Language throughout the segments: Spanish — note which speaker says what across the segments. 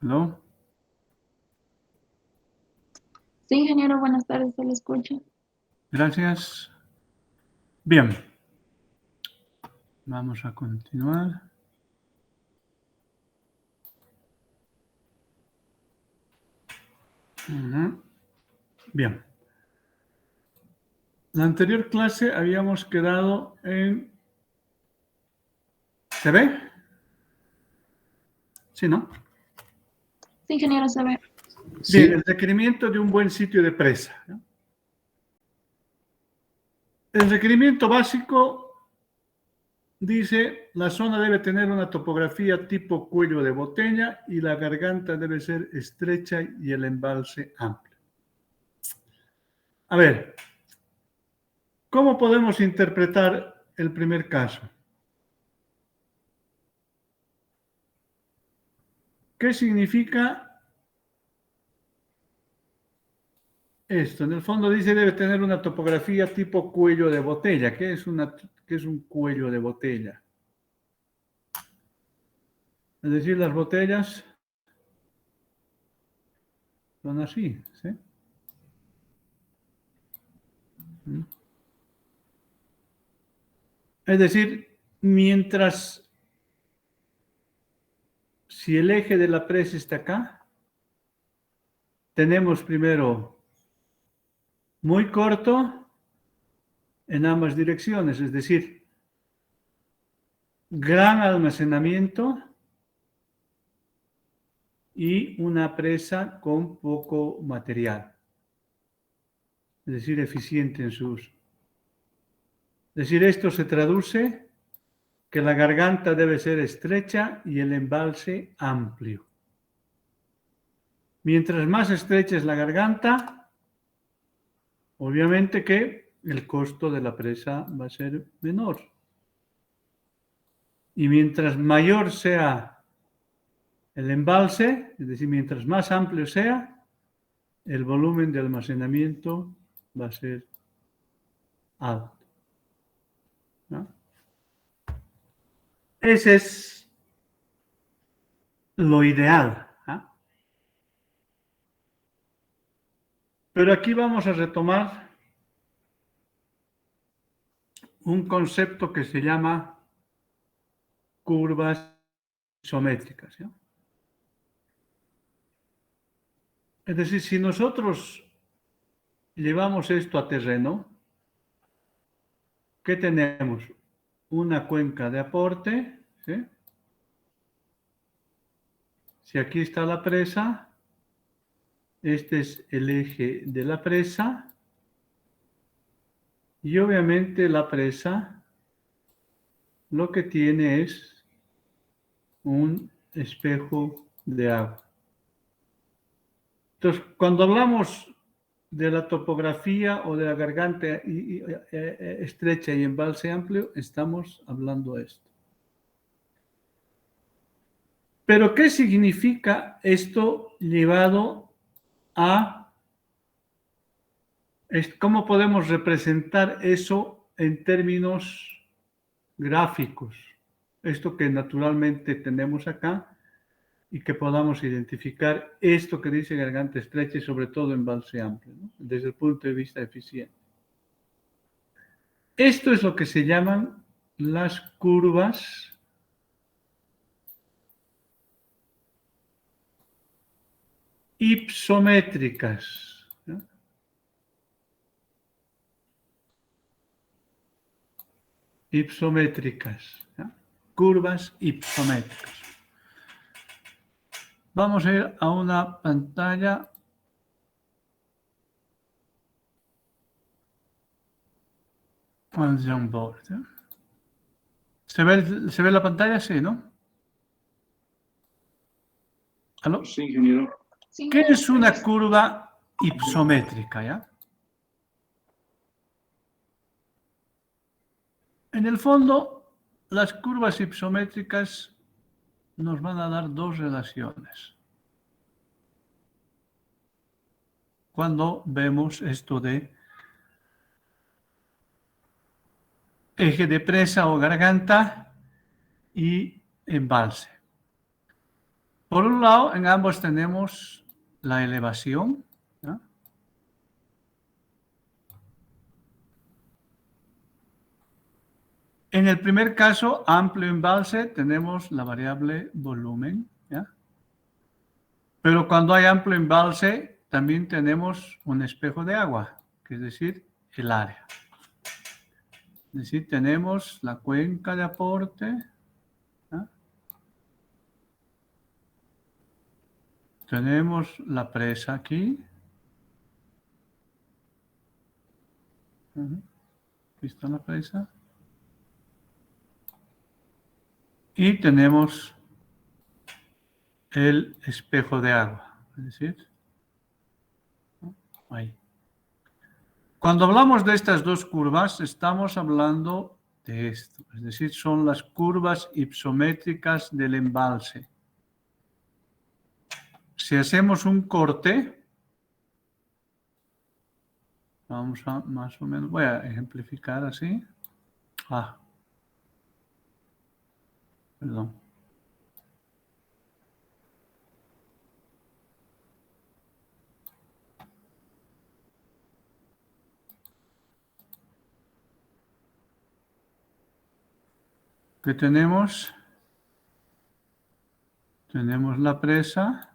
Speaker 1: ¿No?
Speaker 2: Sí, ingeniero, buenas tardes, se lo escucho.
Speaker 1: Gracias. Bien. Vamos a continuar. Bien. La anterior clase habíamos quedado en... ¿Se ve? Sí, ¿no?
Speaker 2: Sí, ingeniero, se ve.
Speaker 1: Bien,
Speaker 3: Sí,
Speaker 1: el requerimiento de un buen sitio de presa, ¿no? El requerimiento básico dice, la zona debe tener una topografía tipo cuello de botella y la garganta debe ser estrecha y el embalse amplio. A ver, ¿cómo podemos interpretar el primer caso? ¿Qué significa esto? En el fondo dice debe tener una topografía tipo cuello de botella. ¿Qué es un cuello de botella? Es decir, las botellas son así, ¿sí? Es decir, mientras si el eje de la presa está acá, tenemos primero muy corto en ambas direcciones, es decir, gran almacenamiento y una presa con poco material, es decir, eficiente en su uso. Es decir, esto se traduce que la garganta debe ser estrecha y el embalse amplio. Mientras más estrecha es la garganta, obviamente que el costo de la presa va a ser menor. Y mientras mayor sea el embalse, es decir, mientras más amplio sea, el volumen de almacenamiento va a ser alto, ¿no? Ese es lo ideal, ¿no? Pero aquí vamos a retomar un concepto que se llama curvas isométricas, ¿no? Es decir, si nosotros llevamos esto a terreno, ¿qué tenemos? Una cuenca de aporte, ¿sí? Si aquí está la presa, este es el eje de la presa y obviamente la presa lo que tiene es un espejo de agua. Entonces, cuando hablamos de la topografía o de la garganta estrecha y embalse amplio, estamos hablando de esto. Pero, ¿qué significa esto llevado a... ¿Cómo podemos representar eso en términos gráficos? Esto que naturalmente tenemos acá y que podamos identificar esto que dice garganta estrecha y sobre todo embalse amplio, ¿no? Desde el punto de vista eficiente. Esto es lo que se llaman las curvas ipsométricas, ¿no? Ipsométricas, ¿no? Curvas ipsométricas. Vamos a ir a una pantalla. On board, ¿no? ¿Se ve la pantalla? Sí, ¿no? ¿Aló?
Speaker 3: sí, ingeniero.
Speaker 2: Sí,
Speaker 1: ¿Qué
Speaker 2: ingeniero.
Speaker 1: es una curva ipsométrica, ya? En el fondo, las curvas ipsométricas nos van a dar dos relaciones. Cuando vemos esto de eje de presa o garganta y embalse. Por un lado, en ambos tenemos la elevación, ¿ya? En el primer caso, amplio embalse, tenemos la variable volumen, ¿ya? Pero cuando hay amplio embalse, también tenemos un espejo de agua, que es decir, el área. Es decir, tenemos la cuenca de aporte, ¿ya? Tenemos la presa aquí. Aquí está la presa. Y tenemos el espejo de agua, es decir, ahí. Cuando hablamos de estas dos curvas, estamos hablando de esto, es decir, son las curvas ipsométricas del embalse. Si hacemos un corte, vamos a más o menos, voy a ejemplificar así. Perdón. ¿Qué tenemos? Tenemos la presa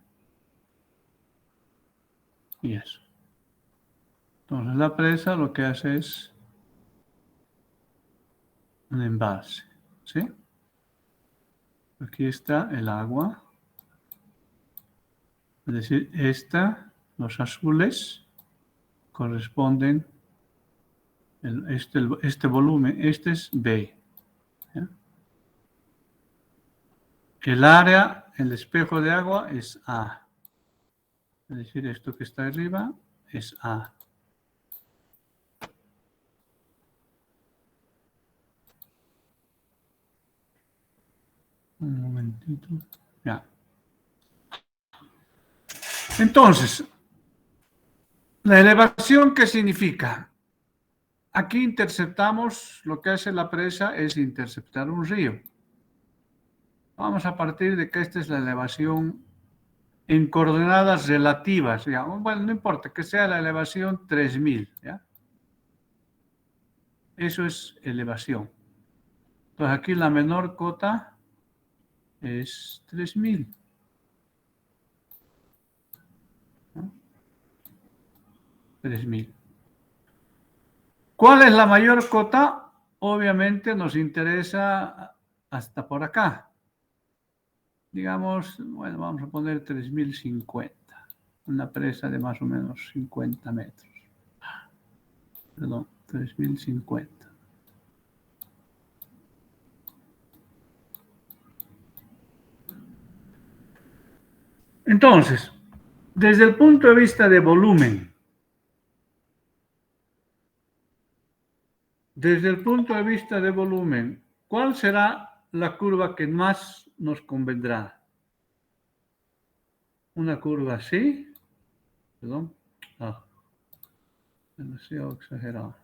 Speaker 1: y eso. Entonces la presa lo que hace es un embalse, ¿sí? Aquí está el agua. Es decir, los azules corresponden, este volumen, este es B. ¿Ya? El área, el espejo de agua es A. Es decir, esto que está arriba es A. Un momentito. Ya. Entonces, la elevación, ¿qué significa? Aquí interceptamos, lo que hace la presa es interceptar un río. Vamos a partir de que esta es la elevación en coordenadas relativas. ¿Ya? Bueno, no importa, que sea la elevación 3000. ¿Ya? Eso es elevación. Entonces aquí la menor cota es 3000. ¿No? 3000. ¿Cuál es la mayor cota? Obviamente nos interesa hasta por acá. Digamos, bueno, vamos a poner 3050. Una presa de más o menos 50 metros. Perdón, 3050. Entonces, desde el punto de vista de volumen, ¿cuál será la curva que más nos convendrá? Una curva así, perdón, demasiado exagerado.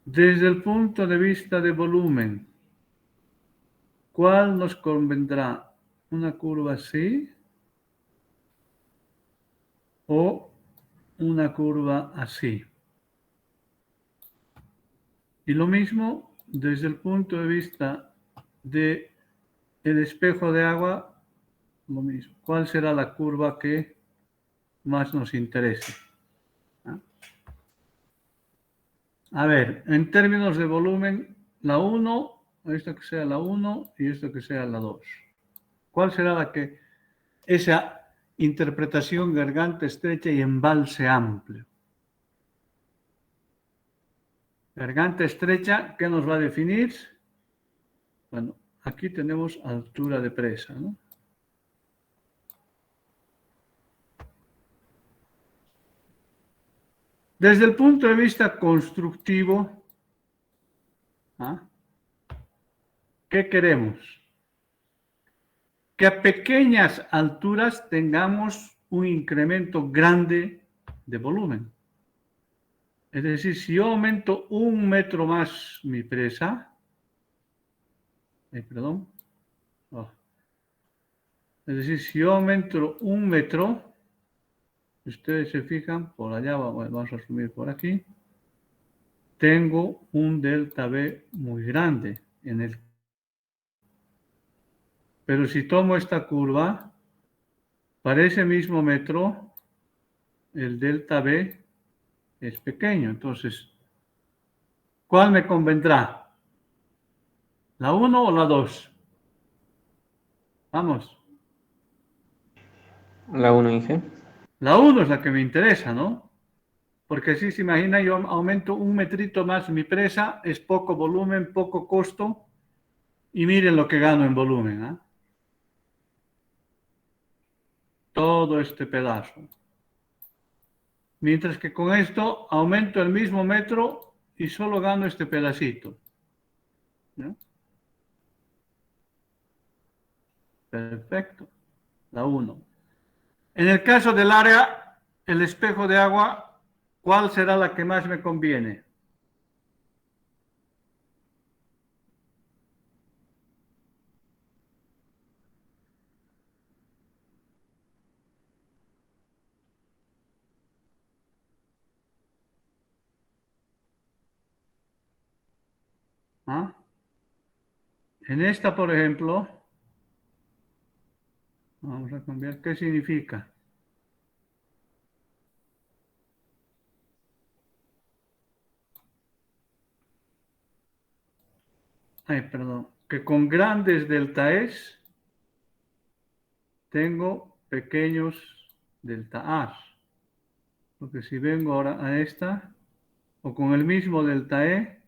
Speaker 1: Desde el punto de vista de volumen, ¿cuál nos convendrá? ¿Una curva así o una curva así? Y lo mismo desde el punto de vista del espejo de agua, lo mismo. ¿Cuál será la curva que más nos interese? A ver, en términos de volumen, la 1, esto que sea la 1 y esto que sea la 2. ¿Cuál será la que, esa interpretación garganta estrecha y embalse amplio? Garganta estrecha, ¿qué nos va a definir? Bueno, aquí tenemos altura de presa, ¿no? Desde el punto de vista constructivo, ¿qué queremos? Que a pequeñas alturas tengamos un incremento grande de volumen. Es decir, si yo aumento 1 metro más mi presa, Oh. Es decir, si yo aumento 1 metro, si ustedes se fijan, por allá, vamos a asumir por aquí, tengo un delta B muy grande en el. Pero si tomo esta curva, para ese mismo metro, el delta B es pequeño. Entonces, ¿cuál me convendrá? ¿La 1 o la 2? Vamos.
Speaker 3: La 1, Inge.
Speaker 1: La 1 es la que me interesa, ¿no? Porque si se imagina, yo aumento 1 metrito más mi presa, es poco volumen, poco costo, y miren lo que gano en volumen, ¿eh? Todo este pedazo. Mientras que con esto aumento el mismo metro y solo gano este pedacito, ¿no? Perfecto. La 1. En el caso del área, el espejo de agua, ¿cuál será la que más me conviene? ¿Ah? En esta, por ejemplo, vamos a cambiar, ¿qué significa? Ay, perdón, que con grandes delta-es tengo pequeños delta-as. Porque si vengo ahora a esta, o con el mismo delta-e,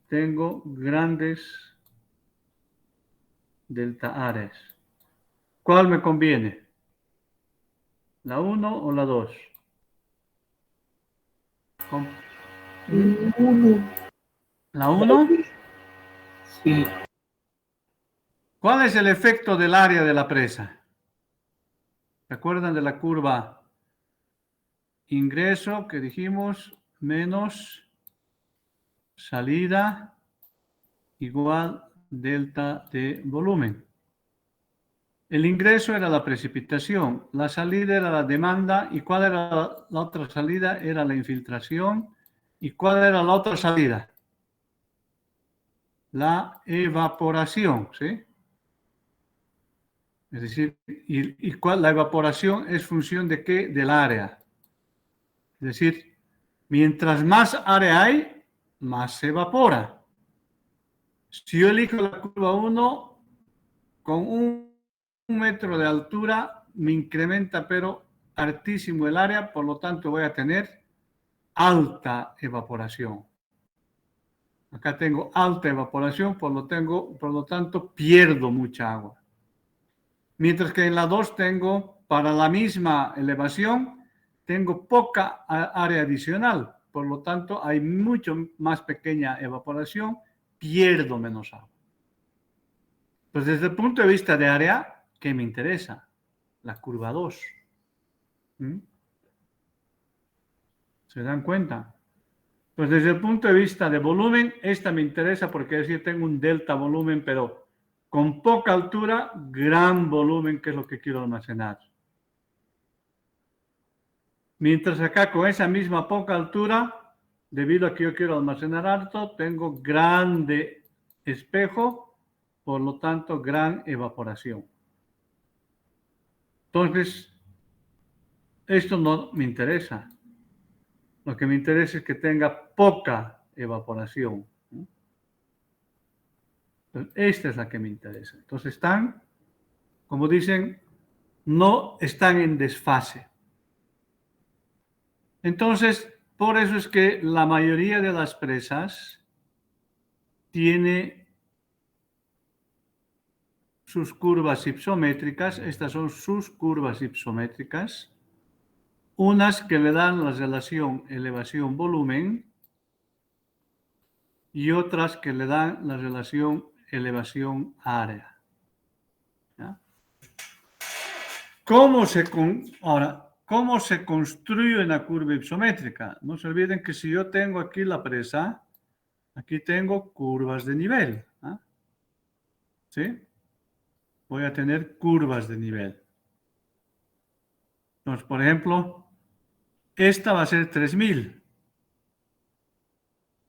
Speaker 1: tengo grandes delta-ares. ¿Cuál me conviene? ¿La 1 o la 2? ¿La 1?
Speaker 4: Sí.
Speaker 1: ¿Cuál es el efecto del área de la presa? ¿Se acuerdan de la curva ingreso que dijimos menos salida igual delta de volumen? El ingreso era la precipitación, la salida era la demanda, ¿y cuál era la otra salida? Era la infiltración. ¿Y cuál era la otra salida? La evaporación, ¿sí? Es decir, ¿y cuál? La evaporación es función de qué? Del área. Es decir, mientras más área hay, más se evapora. Si yo elijo la curva 1, con 1 metro de altura me incrementa pero altísimo el área, por lo tanto voy a tener alta evaporación. Acá tengo alta evaporación, por lo tanto pierdo mucha agua. Mientras que en la 2 tengo, para la misma elevación, tengo poca área adicional. Por lo tanto, hay mucho más pequeña evaporación, pierdo menos agua. Pues desde el punto de vista de área, ¿qué me interesa? La curva 2. ¿Se dan cuenta? Pues desde el punto de vista de volumen, esta me interesa porque es decir, tengo un delta volumen, pero con poca altura, gran volumen, que es lo que quiero almacenar. Mientras acá con esa misma poca altura, debido a que yo quiero almacenar alto, tengo grande espejo, por lo tanto, gran evaporación. Entonces, esto no me interesa. Lo que me interesa es que tenga poca evaporación. Entonces, esta es la que me interesa. Entonces están, como dicen, no están en desfase. Entonces, por eso es que la mayoría de las presas tiene sus curvas ipsométricas. Estas son sus curvas ipsométricas. Unas que le dan la relación elevación-volumen y otras que le dan la relación elevación-área. Ahora, ¿cómo se construye una curva ipsométrica? No se olviden que si yo tengo aquí la presa, aquí tengo curvas de nivel. ¿Sí? voy a tener curvas de nivel. Entonces, por ejemplo, esta va a ser 3000.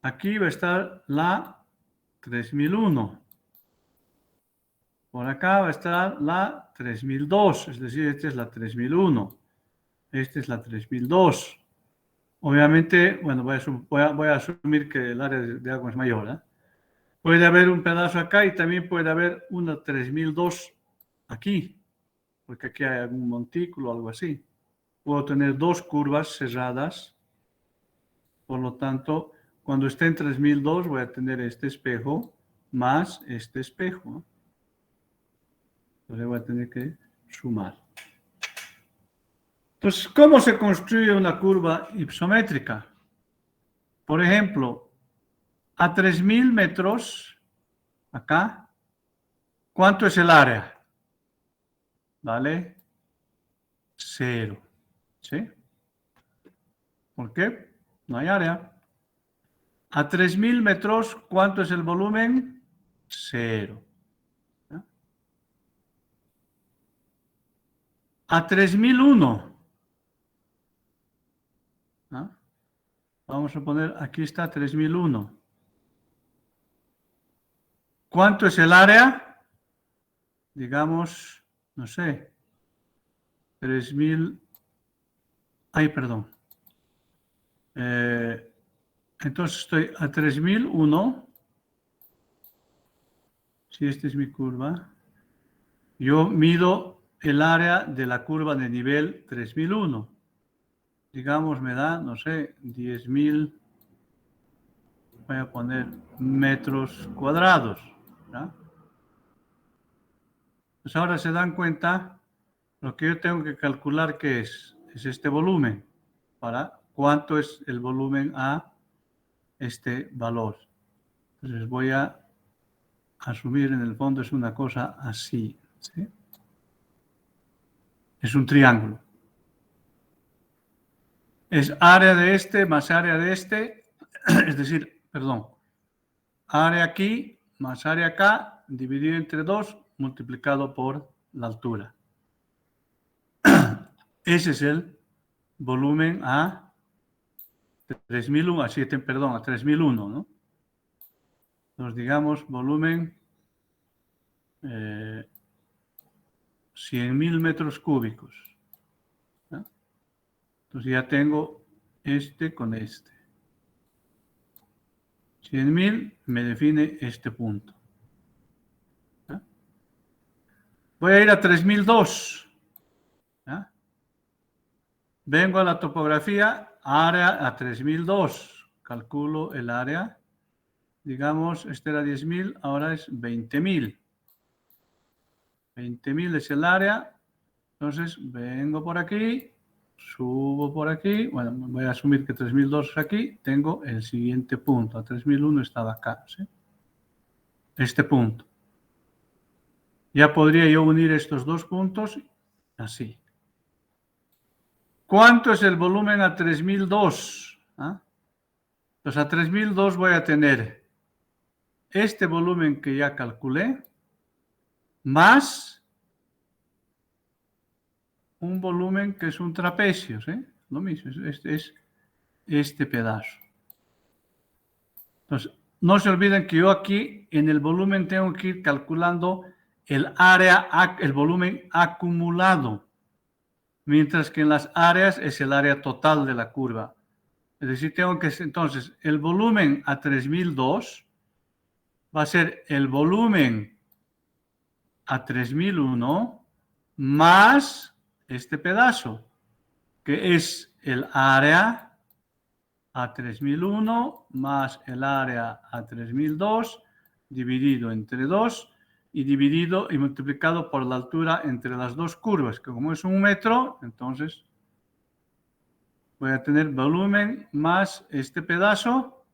Speaker 1: Aquí va a estar la 3001. Por acá va a estar la 3002, es decir, esta es la 3001. Esta es la 3002. Obviamente, bueno, voy a asumir que el área de agua es mayor, ¿eh? Puede haber un pedazo acá y también puede haber una 3002 aquí, porque aquí hay algún montículo o algo así. Puedo tener dos curvas cerradas, por lo tanto, cuando esté en 3002 voy a tener este espejo más este espejo. Entonces voy a tener que sumar. Entonces, ¿cómo se construye una curva ipsométrica? Por ejemplo, a 3000 metros, acá, ¿cuánto es el área? ¿Vale? 0. ¿Sí? ¿Por qué? No hay área. A 3000 metros, ¿cuánto es el volumen? 0. ¿Ya? A 3001. ¿Ah? Vamos a poner, aquí está 3001. ¿Cuánto es el área? Digamos, no sé, 3000. Ay, perdón. Entonces estoy a 3001. Si esta es mi curva, yo mido el área de la curva de nivel 3001. Digamos, me da, no sé, 10.000. Voy a poner metros cuadrados. ¿Ya? Pues ahora se dan cuenta, lo que yo tengo que calcular que es este volumen. ¿Para cuánto es el volumen a este valor? Entonces voy a asumir, en el fondo es una cosa así. ¿Sí? Es un triángulo. Es área de este más área de este, es decir, perdón, área aquí más área acá, dividido entre 2, multiplicado por la altura. Ese es el volumen a 3001, a 7, perdón, a 3001, ¿no? Entonces, digamos, volumen 100.000 metros cúbicos. ¿No? Entonces ya tengo este con este. 100.000 me define este punto. ¿Ya? Voy a ir a 3002. ¿Ya? Vengo a la topografía, área a 3002. Calculo el área. Digamos, este era 10.000, ahora es 20.000. 20.000 es el área. Entonces, vengo por aquí, subo por aquí. Bueno, voy a asumir que 3002 es aquí. Tengo el siguiente punto. A 3001 estaba acá, ¿sí? Este punto. Ya podría yo unir estos dos puntos así. ¿Cuánto es el volumen a 3002? ¿Ah? Entonces, a 3002 voy a tener este volumen que ya calculé, más un volumen que es un trapecio, ¿sí? Lo mismo, es este pedazo. Entonces, no se olviden que yo aquí en el volumen tengo que ir calculando el área, el volumen acumulado, mientras que en las áreas es el área total de la curva. Es decir, tengo que, entonces, el volumen a 3002 va a ser el volumen a 3001 más este pedazo, que es el área a 3001 más el área a 3002 dividido entre 2 y dividido y multiplicado por la altura entre las dos curvas, que como es 1 metro, entonces voy a tener volumen más este pedazo,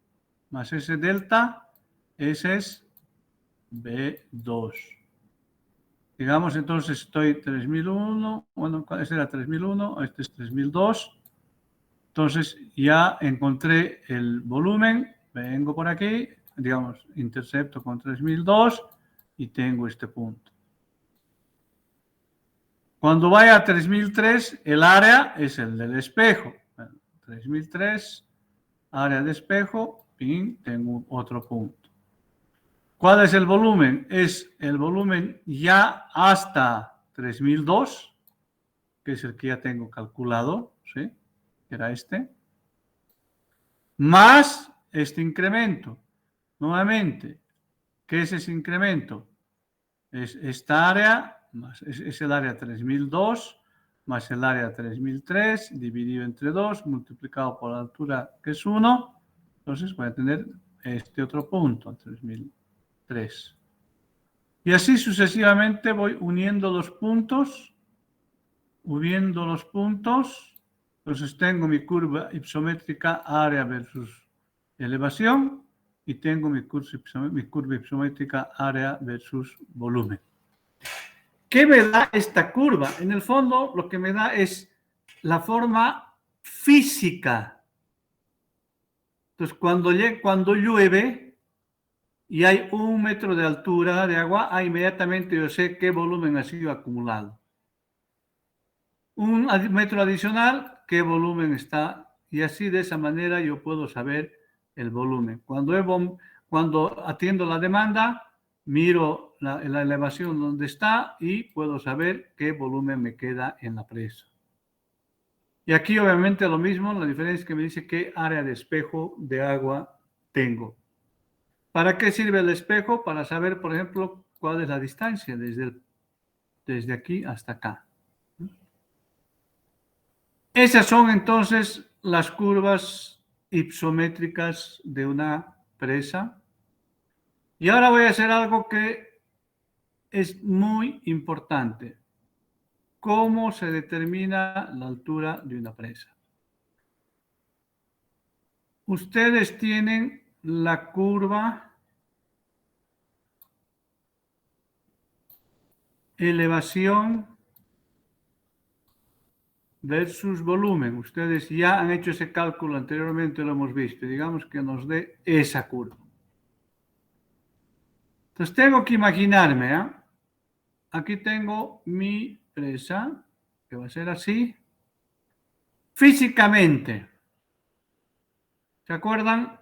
Speaker 1: más ese delta, ese es B2. Digamos, entonces estoy 3001, bueno, este era 3001, este es 3002. Entonces ya encontré el volumen, vengo por aquí, digamos, intercepto con 3002 y tengo este punto. Cuando vaya a 3003, el área es el del espejo. Bueno, 3003, área de espejo, pin, tengo otro punto. ¿Cuál es el volumen? Es el volumen ya hasta 3002, que es el que ya tengo calculado, ¿sí? Que era este. Más este incremento. Nuevamente, ¿qué es ese incremento? Es esta área, más, es el área 3002, más el área 3003, dividido entre 2, multiplicado por la altura, que es 1. Entonces voy a tener este otro punto, 3003. Y así sucesivamente voy uniendo los puntos, Entonces tengo mi curva ipsométrica área versus elevación y tengo mi curva ipsométrica área versus volumen. ¿Qué me da esta curva? En el fondo lo que me da es la forma física. Entonces cuando llueve y hay 1 metro de altura de agua, inmediatamente yo sé qué volumen ha sido acumulado. 1 metro adicional, qué volumen está, y así de esa manera yo puedo saber el volumen. Cuando atiendo la demanda, miro la elevación donde está y puedo saber qué volumen me queda en la presa. Y aquí obviamente lo mismo, la diferencia es que me dice qué área de espejo de agua tengo. ¿Para qué sirve el espejo? Para saber, por ejemplo, cuál es la distancia desde aquí hasta acá. Esas son entonces las curvas ipsométricas de una presa. Y ahora voy a hacer algo que es muy importante. ¿Cómo se determina la altura de una presa? Ustedes tienen la curva elevación versus volumen. Ustedes ya han hecho ese cálculo anteriormente, lo hemos visto. Digamos que nos dé esa curva. Entonces tengo que imaginarme, aquí tengo mi presa, que va a ser así. Físicamente, ¿se acuerdan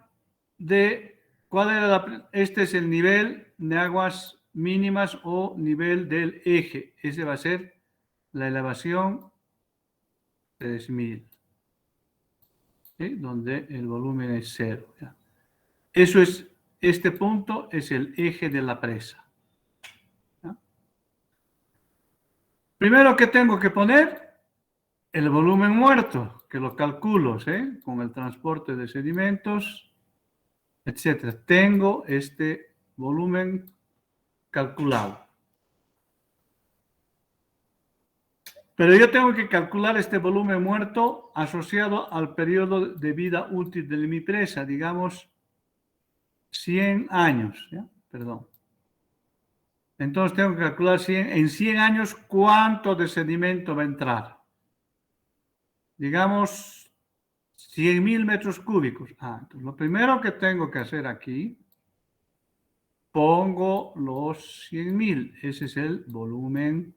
Speaker 1: de cuál era este es el nivel de aguas mínimas o nivel del eje? Ese va a ser la elevación 3000, ¿sí? Donde el volumen es 0. ¿Ya? Este punto es el eje de la presa. ¿Ya? Primero que tengo que poner el volumen muerto, que lo calculo, ¿sí? Con el transporte de sedimentos, etcétera. Tengo este volumen calculado. Pero yo tengo que calcular este volumen muerto asociado al periodo de vida útil de mi presa, digamos 100 años, ¿ya? Perdón. Entonces tengo que calcular en 100 años cuánto de sedimento va a entrar. Digamos 100.000 metros cúbicos. Entonces lo primero que tengo que hacer aquí, pongo los 100.000. Ese es el volumen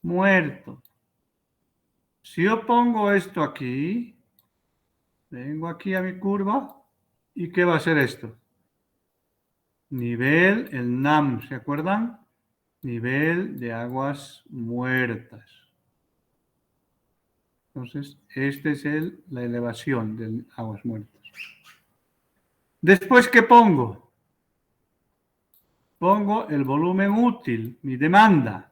Speaker 1: muerto. Si yo pongo esto aquí, vengo aquí a mi curva, ¿y qué va a ser esto? Nivel, el NAM, ¿se acuerdan? Nivel de aguas muertas. Entonces, esta es la elevación de aguas muertas. Después, ¿qué pongo? Pongo el volumen útil, mi demanda.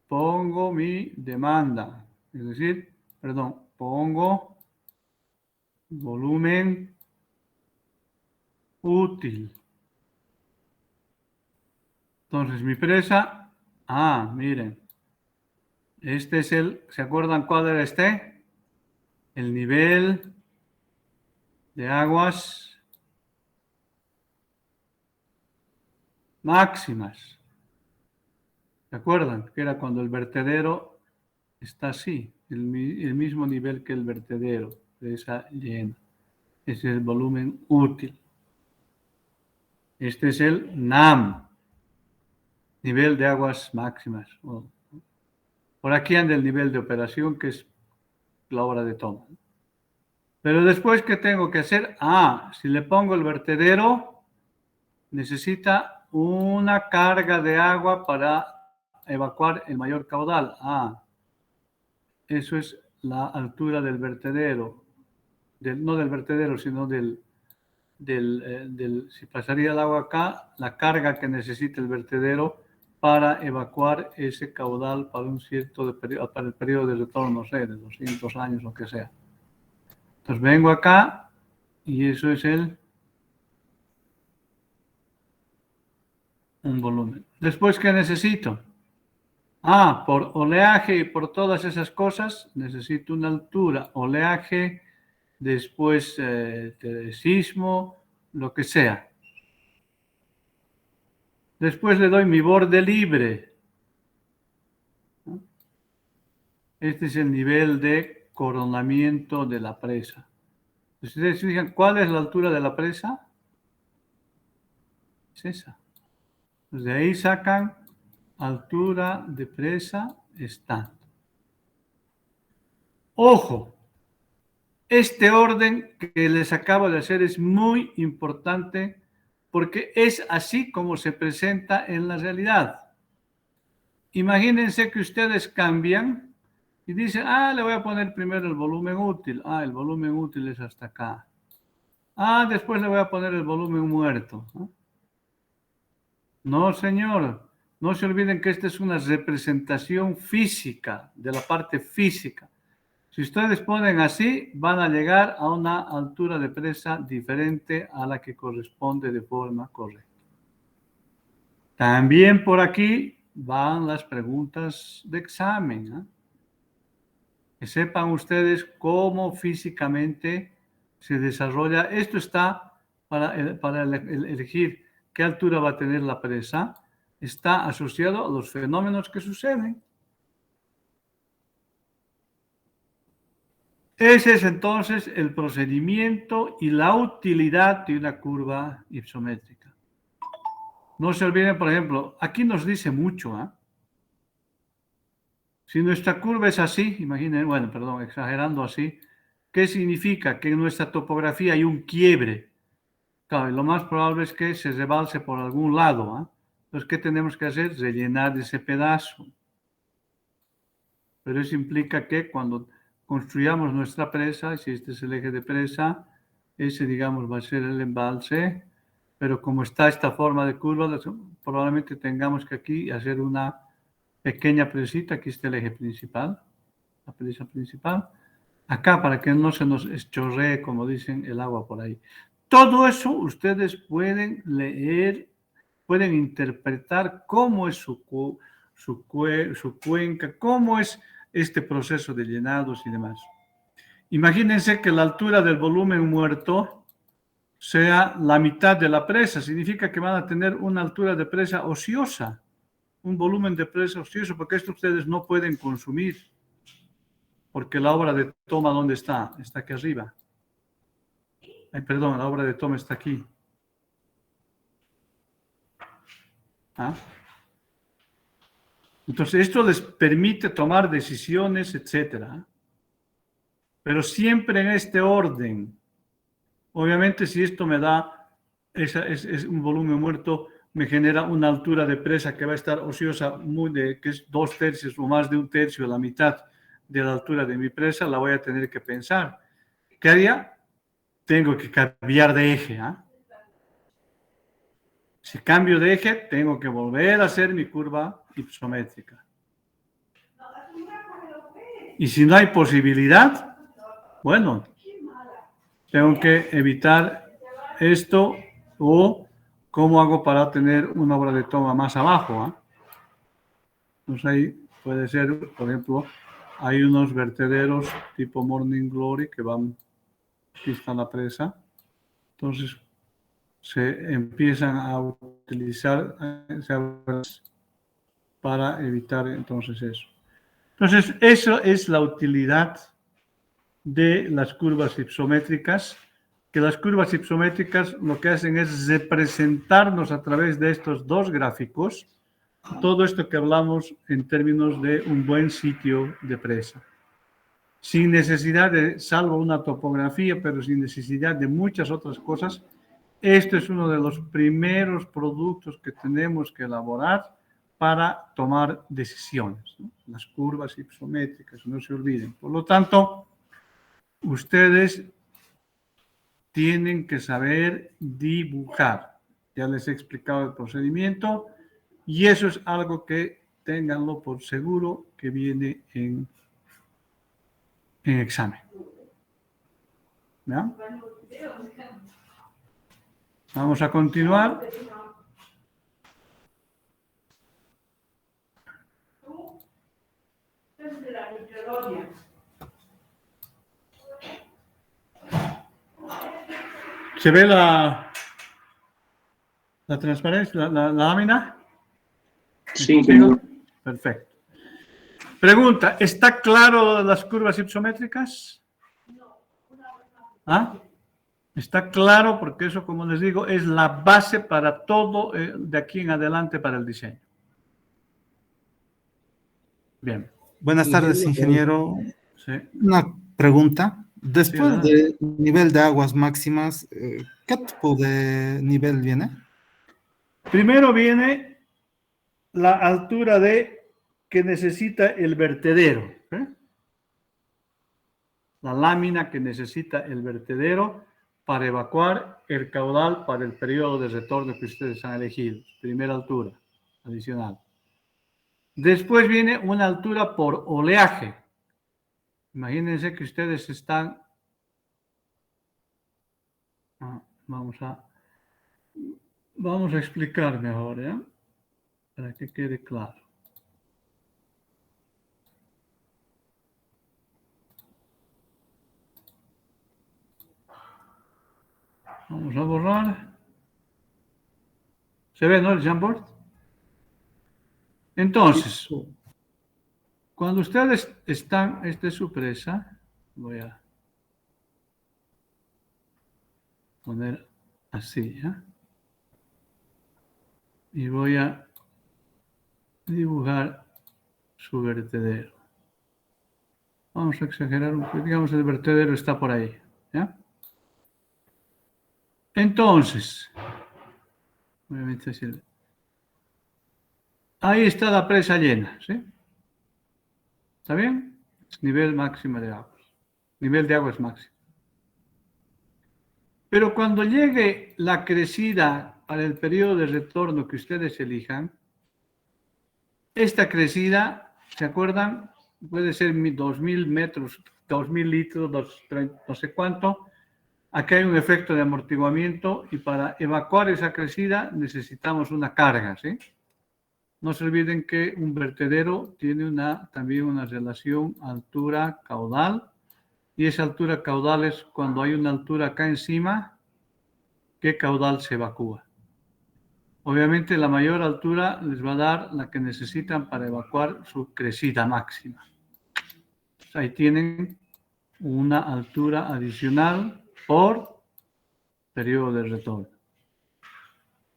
Speaker 1: Pongo mi demanda. Es decir, pongo volumen útil. Entonces, mi presa, miren, este es ¿se acuerdan cuál era este? El nivel de aguas máximas. ¿Se acuerdan? Que era cuando el vertedero está así, el mismo nivel que el vertedero, presa llena. Ese es el volumen útil. Este es el NAM, nivel de aguas máximas. Por aquí anda el nivel de operación, que es la hora de toma. Pero después, ¿qué tengo que hacer? Si le pongo el vertedero, necesita una carga de agua para evacuar el mayor caudal. Eso es la altura del vertedero. No del vertedero, sino si pasaría el agua acá, la carga que necesita el vertedero para evacuar ese caudal para un cierto periodo, para el periodo de retorno, no sé, de 200 años, lo que sea. Entonces vengo acá y eso es un volumen. Después, ¿qué necesito? Por oleaje y por todas esas cosas, necesito una altura, oleaje, después de sismo, lo que sea. Después le doy mi borde libre. Este es el nivel de coronamiento de la presa. Ustedes se fijan, ¿cuál es la altura de la presa? Es esa. Pues de ahí sacan altura de presa estándar. Ojo, este orden que les acabo de hacer es muy importante porque es así como se presenta en la realidad. Imagínense que ustedes cambian y dicen, le voy a poner primero el volumen útil. El volumen útil es hasta acá. Después le voy a poner el volumen muerto. No, señor. No se olviden que esta es una representación física, de la parte física. Si ustedes ponen así, van a llegar a una altura de presa diferente a la que corresponde de forma correcta. También por aquí van las preguntas de examen. Que sepan ustedes cómo físicamente se desarrolla. Esto está para elegir qué altura va a tener la presa. Está asociado a los fenómenos que suceden. Ese es entonces el procedimiento y la utilidad de una curva ipsométrica. No se olviden, por ejemplo, aquí nos dice mucho. Si nuestra curva es así, imaginen, exagerando así, ¿qué significa? Que en nuestra topografía hay un quiebre. Claro, y lo más probable es que se rebalse por algún lado. Entonces, ¿qué tenemos que hacer? Rellenar ese pedazo. Pero eso implica que cuando construyamos nuestra presa, si este es el eje de presa, ese, digamos, va a ser el embalse, pero como está esta forma de curva, probablemente tengamos que aquí hacer una pequeña presita. Aquí está el eje principal, la presa principal. Acá, para que no se nos chorree, como dicen, el agua por ahí. Todo eso ustedes pueden leer, pueden interpretar cómo es su cuenca, cómo es este proceso de llenados y demás. Imagínense que la altura del volumen muerto sea la mitad de la presa. Significa que van a tener una altura de presa ociosa, un volumen de presa ocioso, porque esto ustedes no pueden consumir. Porque la obra de toma, ¿dónde está? Está aquí arriba. La obra de toma está aquí. Entonces, esto les permite tomar decisiones, etcétera. Pero siempre en este orden. Obviamente, si esto me da es un volumen muerto, me genera una altura de presa que va a estar ociosa, que es 2/3 o más de 1/3, la mitad de la altura de mi presa, la voy a tener que pensar. ¿Qué haría? Tengo que cambiar de eje. Si cambio de eje, tengo que volver a hacer mi curva ipsométrica. Y si no hay posibilidad, tengo que evitar esto, o cómo hago para tener una obra de toma más abajo. Entonces ahí puede ser, por ejemplo, hay unos vertederos tipo Morning Glory que van, aquí está la presa, entonces se empiezan a utilizar para evitar entonces eso. Entonces, eso es la utilidad de las curvas ipsométricas, que las curvas ipsométricas lo que hacen es representarnos a través de estos dos gráficos todo esto que hablamos en términos de un buen sitio de presa. Sin necesidad de, salvo una topografía, pero sin necesidad de muchas otras cosas, esto es uno de los primeros productos que tenemos que elaborar para tomar decisiones, ¿no? Las curvas hipométricas, no se olviden. Por lo tanto, ustedes tienen que saber dibujar. Ya les he explicado el procedimiento y eso es algo que ténganlo por seguro que viene en examen. ¿Ya? Vamos a continuar. ¿Se ve la transparencia, la lámina?
Speaker 4: Sí, ingeniero.
Speaker 1: Perfecto. Pregunta, ¿está claro las curvas hipométricas? ¿Ah? Está claro porque eso, como les digo, es la base para todo de aquí en adelante para el diseño. Bien.
Speaker 3: Buenas tardes, ingeniero.
Speaker 1: Sí.
Speaker 3: Una pregunta. Después
Speaker 1: adelante.
Speaker 3: del nivel de aguas máximas, ¿qué tipo de nivel viene?
Speaker 1: Primero viene la altura que necesita el vertedero. ¿Eh? La lámina que necesita el vertedero para evacuar el caudal para el periodo de retorno que ustedes han elegido. Primera altura adicional. Después viene una altura por oleaje. Imagínense que ustedes están... Vamos a explicar mejor, ¿ya? Para que quede claro. Vamos a borrar. ¿Se ve, no, el Jamboard? Entonces, cuando ustedes están, esta es su presa, voy a poner así, ¿ya? Y voy a dibujar su vertedero. Vamos a exagerar un poco, digamos el vertedero está por ahí, ¿ya? Entonces, obviamente ahí está la presa llena, ¿sí? ¿Está bien? Nivel máximo de aguas. Nivel de aguas máximo. Pero cuando llegue la crecida para el periodo de retorno que ustedes elijan, esta crecida, ¿se acuerdan? Puede ser 2.000 metros, 2.000 litros, no sé cuánto. Aquí hay un efecto de amortiguamiento y para evacuar esa crecida necesitamos una carga, ¿sí? No se olviden que un vertedero tiene también una relación altura-caudal y esa altura caudal es cuando hay una altura acá encima, ¿qué caudal se evacúa? Obviamente la mayor altura les va a dar la que necesitan para evacuar su crecida máxima. Ahí tienen una altura adicional por periodo de retorno.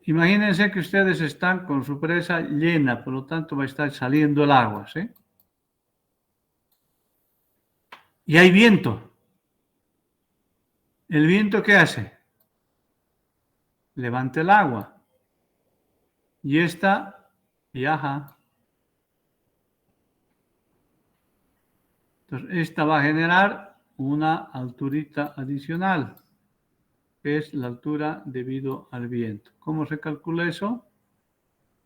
Speaker 1: Imagínense que ustedes están con su presa llena, por lo tanto va a estar saliendo el agua, ¿sí? Y hay viento. ¿El viento qué hace? Levanta el agua. Y esta viaja. Entonces, esta va a generar una alturita adicional, que es la altura debido al viento. ¿Cómo se calcula eso?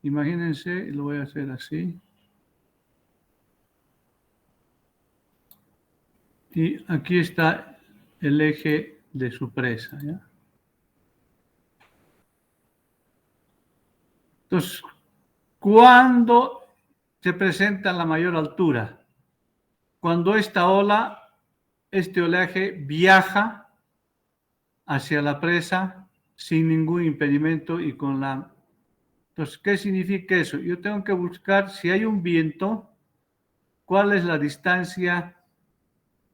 Speaker 1: Imagínense, lo voy a hacer así. Y aquí está el eje de su presa, ¿ya? Entonces, ¿cuándo se presenta la mayor altura? Cuando esta ola, este oleaje viaja hacia la presa sin ningún impedimento y con la... Entonces, ¿qué significa eso? Yo tengo que buscar, si hay un viento, cuál es la distancia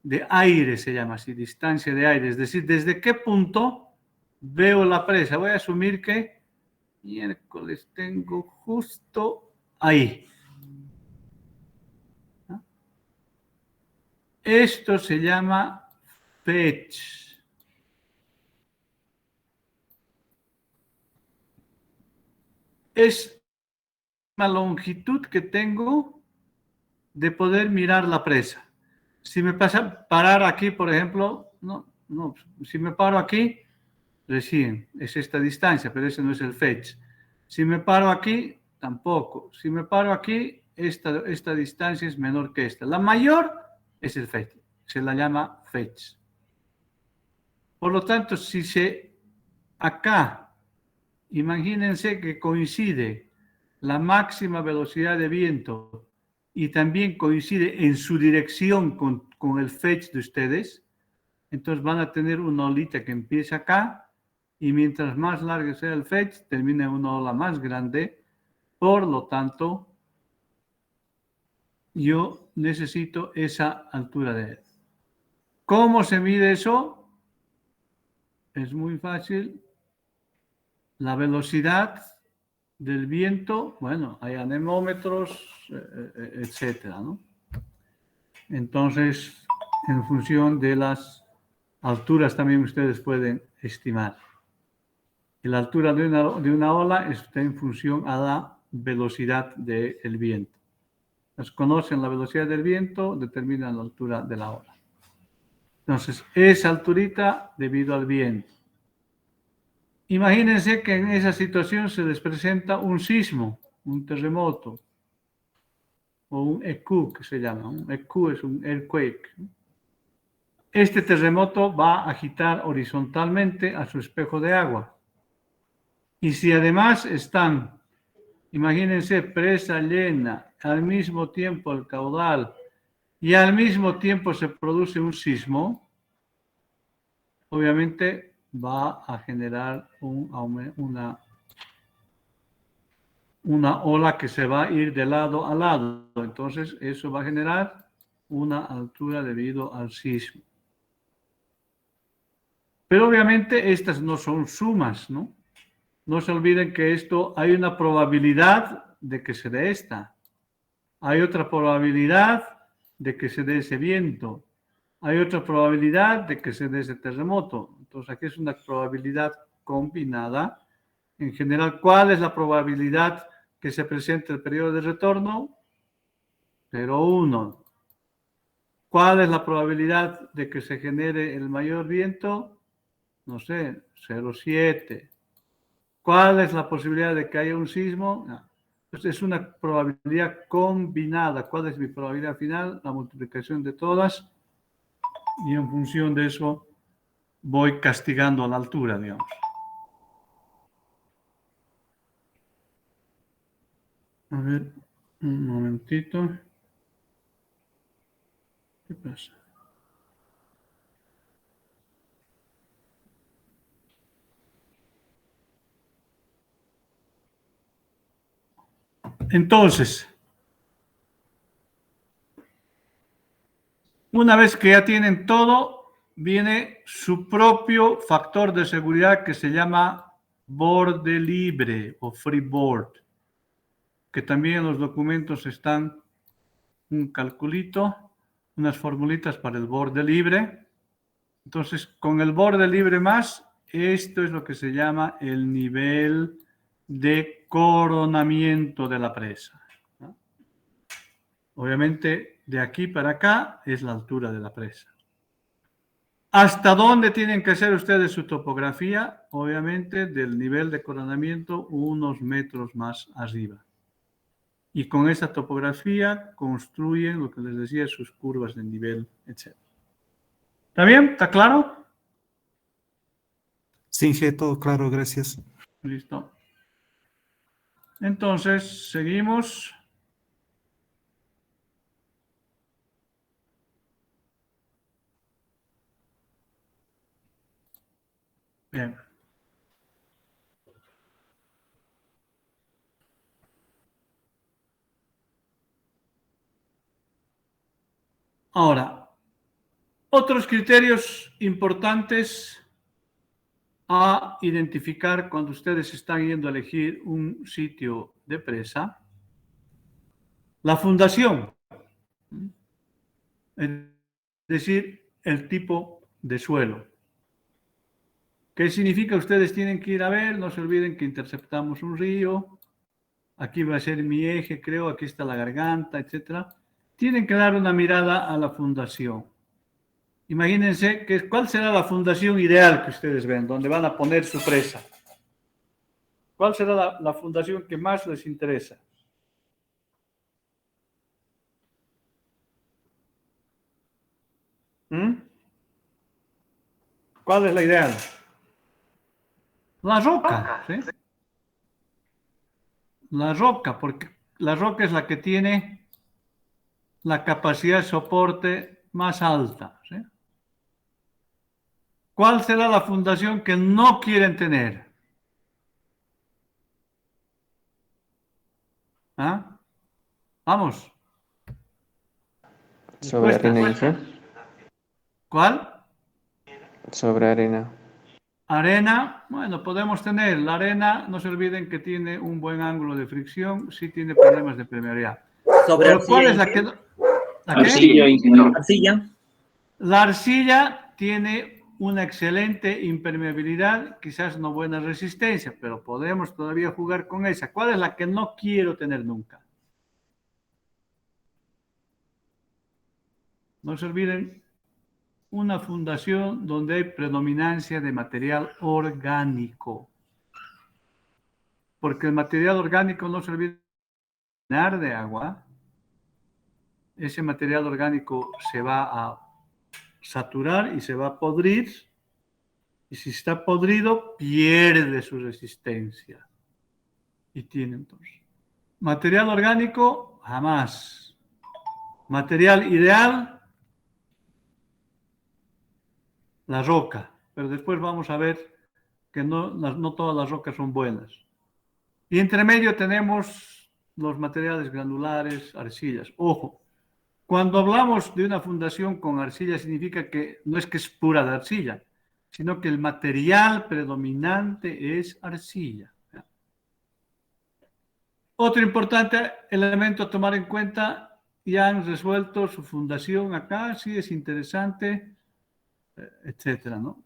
Speaker 1: de aire, se llama así, distancia de aire. Es decir, ¿desde qué punto veo la presa? Voy a asumir que miércoles tengo justo ahí. Esto se llama fetch. Es la longitud que tengo de poder mirar la presa. Si me pasa parar aquí, por ejemplo, no, si me paro aquí, recién es esta distancia, pero ese no es el fetch. Si me paro aquí, tampoco. Si me paro aquí, esta distancia es menor que esta. La mayor es el fetch, se la llama fetch. Por lo tanto, si acá, imagínense que coincide la máxima velocidad de viento y también coincide en su dirección con el fetch de ustedes, entonces van a tener una olita que empieza acá y mientras más largo sea el fetch, termina en una ola más grande. Por lo tanto, yo necesito esa altura de él. ¿Cómo se mide eso? Es muy fácil. La velocidad del viento, bueno, hay anemómetros, etcétera, ¿no? Entonces, en función de las alturas también ustedes pueden estimar. Y la altura de una ola está en función a la velocidad del viento. Entonces, conocen la velocidad del viento, determinan la altura de la ola. Entonces, esa alturita debido al viento. Imagínense que en esa situación se les presenta un sismo, un terremoto, o un EQ que se llama. Un EQ es un earthquake. Este terremoto va a agitar horizontalmente a su espejo de agua. Y si además están, imagínense, presa llena, al mismo tiempo el caudal, y al mismo tiempo se produce un sismo, obviamente va a generar una ola que se va a ir de lado a lado. Entonces, eso va a generar una altura debido al sismo. Pero obviamente estas no son sumas, ¿no? No se olviden que esto hay una probabilidad de que se dé esta. Hay otra probabilidad de que se dé ese viento. Hay otra probabilidad de que se dé ese terremoto. Entonces aquí es una probabilidad combinada. En general, ¿cuál es la probabilidad que se presente el periodo de retorno? 0,1. ¿Cuál es la probabilidad de que se genere el mayor viento? No sé, 0,7. ¿Cuál es la posibilidad de que haya un sismo? No. Entonces es una probabilidad combinada. ¿Cuál es mi probabilidad final? La multiplicación de todas. Y en función de eso voy castigando a la altura, digamos. A ver, un momentito. ¿Qué pasa? Entonces, una vez que ya tienen todo, viene su propio factor de seguridad que se llama borde libre o freeboard, que también en los documentos están un calculito, unas formulitas para el borde libre. Entonces, con el borde libre más, esto es lo que se llama el nivel de coronamiento de la presa, ¿no? Obviamente, de aquí para acá es la altura de la presa. ¿Hasta dónde tienen que hacer ustedes su topografía? Obviamente, del nivel de coronamiento unos metros más arriba. Y con esa topografía construyen lo que les decía, sus curvas de nivel, etc. ¿Está bien? ¿Está claro?
Speaker 3: Sí, todo claro, gracias.
Speaker 1: Listo. Entonces, seguimos. Bien. Ahora, otros criterios importantes a identificar cuando ustedes están yendo a elegir un sitio de presa La fundación, es decir, el tipo de suelo. ¿Qué significa? Ustedes tienen que ir a ver, no se olviden que interceptamos un río, aquí va a ser mi eje, creo, aquí está la garganta, etc. Tienen que dar una mirada a la fundación. Imagínense cuál será la fundación ideal que ustedes ven, donde van a poner su presa. ¿Cuál será la fundación que más les interesa? ¿Cuál es la ideal? La roca, ¿sí? La roca, porque la roca es la que tiene la capacidad de soporte más alta, ¿sí? ¿Cuál será la fundación que no quieren tener? ¿Ah? Vamos.
Speaker 5: Sobre
Speaker 1: Respuestas.
Speaker 5: arena, dice.
Speaker 1: ¿Cuál?
Speaker 5: Sobre arena.
Speaker 1: Arena, bueno, podemos tener. La arena, no se olviden que tiene un buen ángulo de fricción, sí tiene problemas de permeabilidad.
Speaker 6: Sobre
Speaker 1: Pero ¿cuál es
Speaker 6: arcilla,
Speaker 1: la que no? ¿La qué?
Speaker 4: Arcilla, ingeniero.
Speaker 6: arcilla.
Speaker 1: La arcilla tiene una excelente impermeabilidad, quizás no buena resistencia, pero podemos todavía jugar con esa. ¿Cuál es la que no quiero tener nunca? No se olviden, una fundación donde hay predominancia de material orgánico. Porque el material orgánico, no se olviden, de agua, ese material orgánico se va a saturar y se va a podrir, y si está podrido, pierde su resistencia. Y tiene entonces. Material orgánico, jamás. Material ideal, la roca. Pero después vamos a ver que no todas las rocas son buenas. Y entre medio tenemos los materiales granulares, arcillas. Ojo, cuando hablamos de una fundación con arcilla, significa que no es que es pura de arcilla, sino que el material predominante es arcilla. Otro importante elemento a tomar en cuenta, ya han resuelto su fundación acá, sí es interesante, etcétera, ¿no?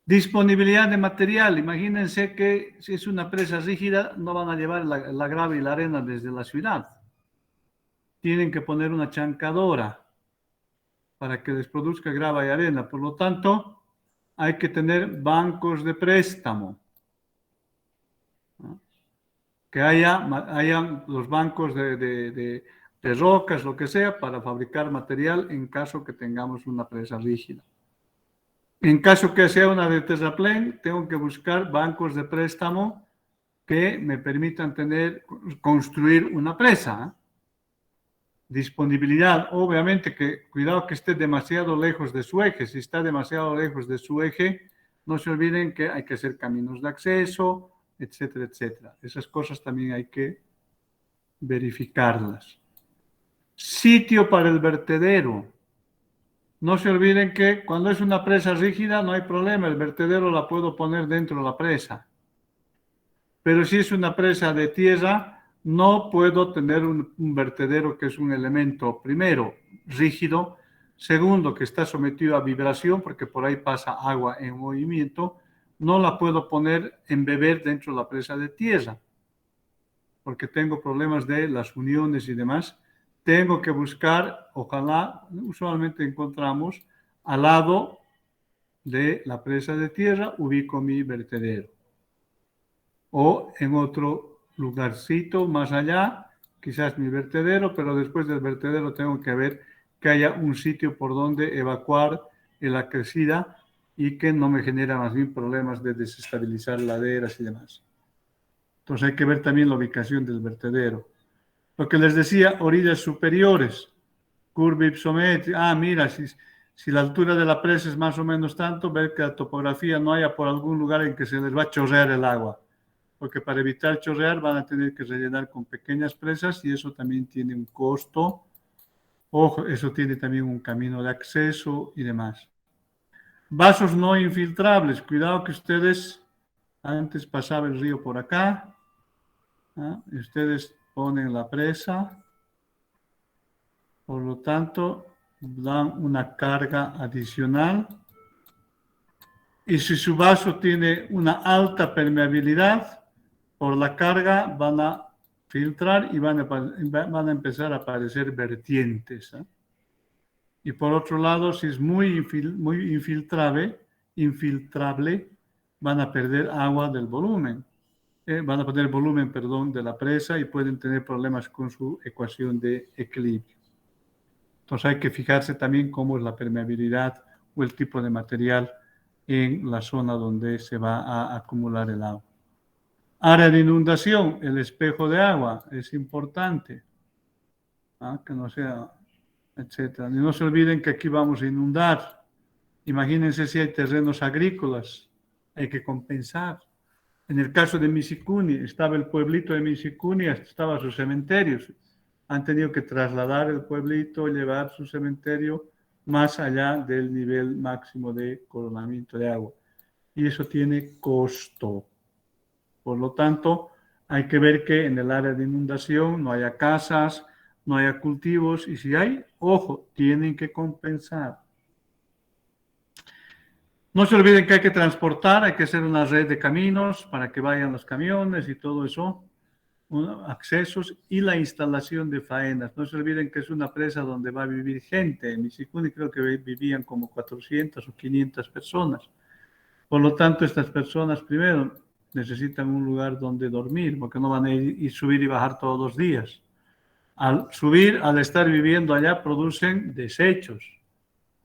Speaker 1: Disponibilidad de material. Imagínense que si es una presa rígida, no van a llevar la grava y la arena desde la ciudad. Tienen que poner una chancadora para que les produzca grava y arena. Por lo tanto, hay que tener bancos de préstamo. ¿No? Que hayan los bancos de rocas, lo que sea, para fabricar material en caso que tengamos una presa rígida. En caso que sea una de terraplén, tengo que buscar bancos de préstamo que me permitan construir una presa. Disponibilidad, obviamente que cuidado que esté demasiado lejos de su eje. Si está demasiado lejos de su eje, no se olviden que hay que hacer caminos de acceso, etcétera, etcétera. Esas cosas también hay que verificarlas. Sitio para el vertedero. No se olviden que cuando es una presa rígida no hay problema, el vertedero la puedo poner dentro de la presa. Pero si es una presa de tierra, no puedo tener un vertedero que es un elemento, primero, rígido, segundo, que está sometido a vibración, porque por ahí pasa agua en movimiento, no la puedo poner embeber dentro de la presa de tierra, porque tengo problemas de las uniones y demás. Tengo que buscar, ojalá, usualmente encontramos, al lado de la presa de tierra, ubico mi vertedero. O en otro lugarcito más allá, quizás mi vertedero, pero después del vertedero tengo que ver que haya un sitio por donde evacuar la crecida y que no me genera más bien problemas de desestabilizar laderas y demás. Entonces hay que ver también la ubicación del vertedero. Lo que les decía, orillas superiores, curva ipsométrica. Mira, si la altura de la presa es más o menos tanto, ver que la topografía no haya por algún lugar en que se les va a chorrear el agua. Porque para evitar chorrear van a tener que rellenar con pequeñas presas y eso también tiene un costo. Ojo, eso tiene también un camino de acceso y demás. Vasos no infiltrables. Cuidado que ustedes, antes pasaba el río por acá, y ustedes ponen la presa Por lo tanto, dan una carga adicional. Y si su vaso tiene una alta permeabilidad, por la carga van a filtrar y van a empezar a aparecer vertientes, ¿eh? Y por otro lado, si es muy infiltrable, van a perder agua del volumen. Van a perder volumen, perdón, de la presa y pueden tener problemas con su ecuación de equilibrio. Entonces hay que fijarse también cómo es la permeabilidad o el tipo de material en la zona donde se va a acumular el agua. Área de inundación, el espejo de agua es importante, ¿ah? Que no sea, etcétera. Y no se olviden que aquí vamos a inundar. Imagínense si hay terrenos agrícolas, hay que compensar. En el caso de Misicuni, estaba el pueblito de Misicuni, estaba sus cementerios. Han tenido que trasladar el pueblito, llevar su cementerio más allá del nivel máximo de coronamiento de agua. Y eso tiene costo. Por lo tanto, hay que ver que en el área de inundación no haya casas, no haya cultivos, y si hay, ojo, tienen que compensar. No se olviden que hay que transportar, hay que hacer una red de caminos para que vayan los camiones y todo eso, accesos y la instalación de faenas. No se olviden que es una presa donde va a vivir gente. En Misicuni creo que vivían como 400 o 500 personas. Por lo tanto, estas personas primero necesitan un lugar donde dormir, porque no van a ir y subir y bajar todos los días. Al subir, al estar viviendo allá, producen desechos.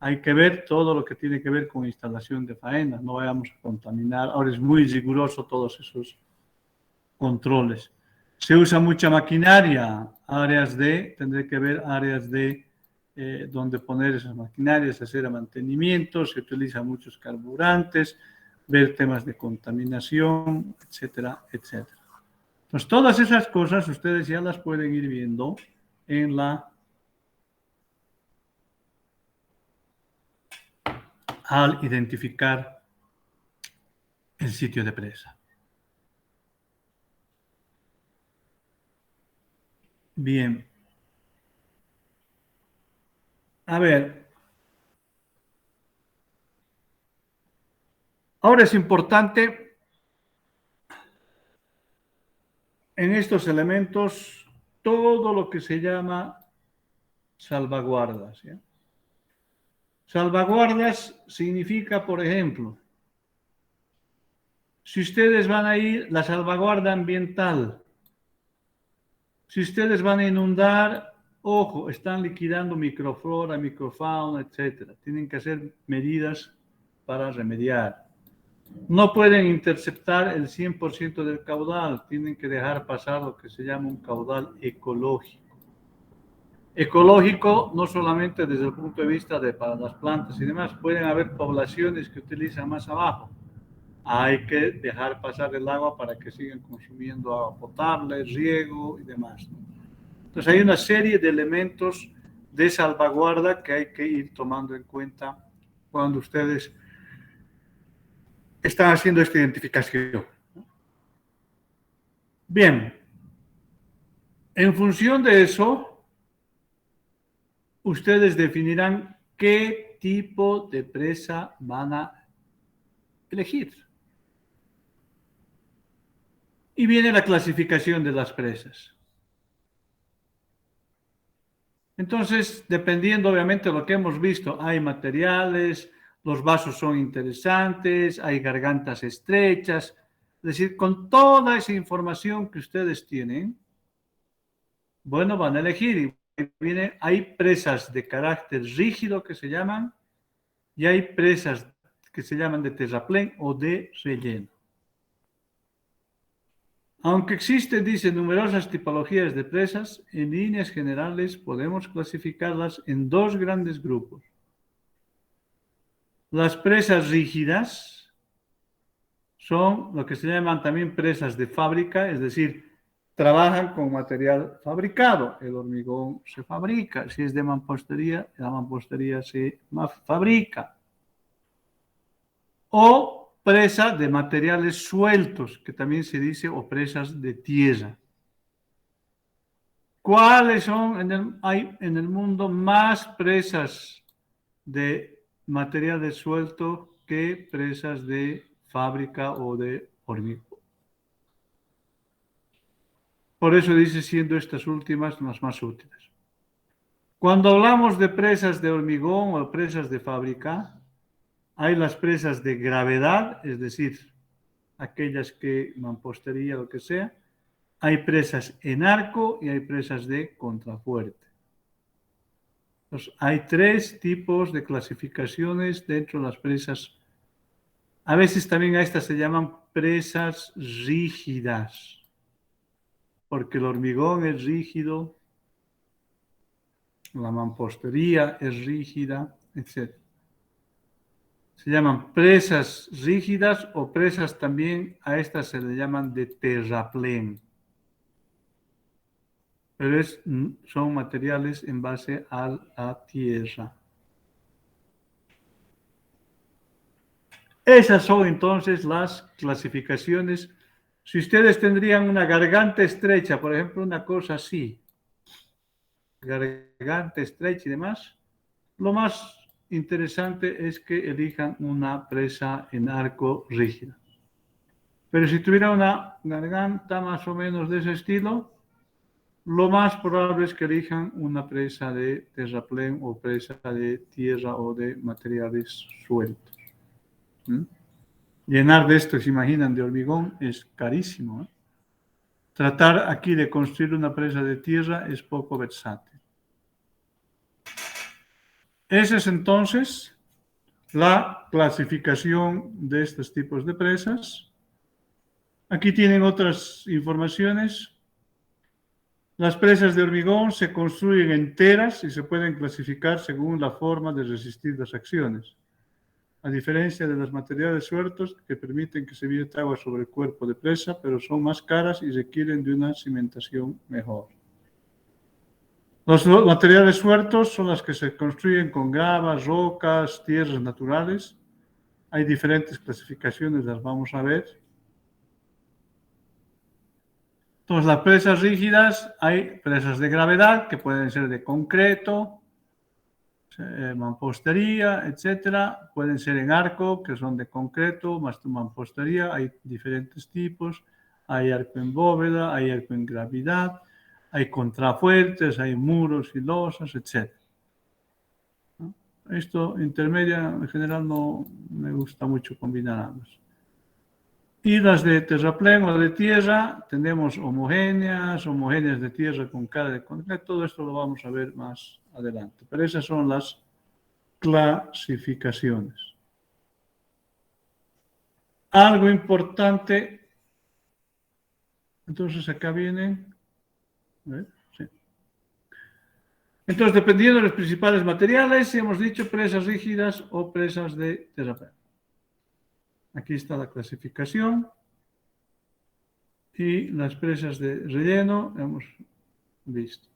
Speaker 1: Hay que ver todo lo que tiene que ver con instalación de faenas, no vayamos a contaminar. Ahora es muy riguroso todos esos controles. Se usa mucha maquinaria, tendré que ver áreas de donde poner esas maquinarias, hacer mantenimiento, se utilizan muchos carburantes, ver temas de contaminación, etcétera, etcétera. Pues todas esas cosas ustedes ya las pueden ir viendo al identificar el sitio de presa. Bien. A ver. Ahora es importante en estos elementos todo lo que se llama salvaguardas, ¿ya? Salvaguardas significa, por ejemplo, si ustedes van a ir, la salvaguarda ambiental. Si ustedes van a inundar, ojo, están liquidando microflora, microfauna, etcétera. Tienen que hacer medidas para remediar. No pueden interceptar el 100% del caudal, tienen que dejar pasar lo que se llama un caudal ecológico. Ecológico no solamente desde el punto de vista de para las plantas y demás, pueden haber poblaciones que utilizan más abajo. Hay que dejar pasar el agua para que sigan consumiendo agua potable, riego y demás, ¿no? Entonces hay una serie de elementos de salvaguarda que hay que ir tomando en cuenta cuando ustedes están haciendo esta identificación. Bien, en función de eso, ustedes definirán qué tipo de presa van a elegir. Y viene la clasificación de las presas. Entonces, dependiendo obviamente de lo que hemos visto, hay materiales, los vasos son interesantes, hay gargantas estrechas. Es decir, con toda esa información que ustedes tienen, bueno, van a elegir. Hay presas de carácter rígido que se llaman, y hay presas que se llaman de terraplén o de relleno. Aunque existen, dice, numerosas tipologías de presas, en líneas generales podemos clasificarlas en dos grandes grupos. Las presas rígidas son lo que se llaman también presas de fábrica, es decir, trabajan con material fabricado. El hormigón se fabrica, si es de mampostería, la mampostería se fabrica. O presa de materiales sueltos, que también se dice, o presas de tierra. ¿Cuáles son hay en el mundo más presas de material suelto que presas de fábrica o de hormigón? Por eso dice siendo estas últimas las más útiles. Cuando hablamos de presas de hormigón o presas de fábrica, hay las presas de gravedad, es decir, aquellas que mampostería o lo que sea. Hay presas en arco y hay presas de contrafuerte. Entonces, hay 3 tipos de clasificaciones dentro de las presas. A veces también a estas se llaman presas rígidas, porque el hormigón es rígido, la mampostería es rígida, etc. Se llaman presas rígidas o presas también, a estas se le llaman de terraplén. Pero son materiales en base a la tierra. Esas son entonces las clasificaciones. Si ustedes tendrían una garganta estrecha, por ejemplo, una cosa así, garganta estrecha y demás, lo más interesante es que elijan una presa en arco rígida. Pero si tuviera una garganta más o menos de ese estilo, lo más probable es que elijan una presa de terraplén o presa de tierra o de materiales sueltos. Llenar de esto, se imaginan, de hormigón es carísimo, ¿eh? Tratar aquí de construir una presa de tierra es poco versátil. Esa es entonces la clasificación de estos tipos de presas. Aquí tienen otras informaciones. Las presas de hormigón se construyen enteras y se pueden clasificar según la forma de resistir las acciones, a diferencia de los materiales sueltos que permiten que se vierte agua sobre el cuerpo de presa, pero son más caras y requieren de una cimentación mejor. Los materiales sueltos son los que se construyen con gravas, rocas, tierras naturales. Hay diferentes clasificaciones, las vamos a ver. Entonces, las presas rígidas, hay presas de gravedad que pueden ser de concreto, mampostería, etcétera. Pueden ser en arco, que son de concreto, más mampostería. Hay diferentes tipos. Hay arco en bóveda, hay arco en gravedad, hay contrafuertes, hay muros y losas, etcétera. Esto intermedia, en general, no me gusta mucho combinar ambas. Y las de terraplén o de tierra, tenemos homogéneas de tierra con cara de concreto. Todo esto lo vamos a ver más adelante. Pero esas son las clasificaciones. Algo importante. Entonces acá vienen. Sí. Entonces, dependiendo de los principales materiales, hemos dicho presas rígidas o presas de terraplén. Aquí está la clasificación. Y las presas de relleno hemos visto.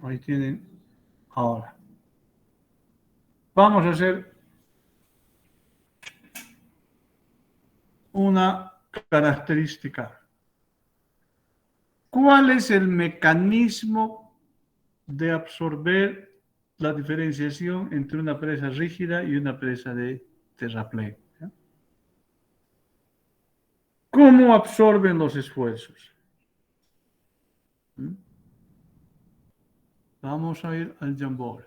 Speaker 1: Ahí tienen ahora. Vamos a hacer una característica. ¿Cuál es el mecanismo de absorber la diferenciación entre una presa rígida y una presa de terraplén? ¿Cómo absorben los esfuerzos? Vamos a ir al Jamboard.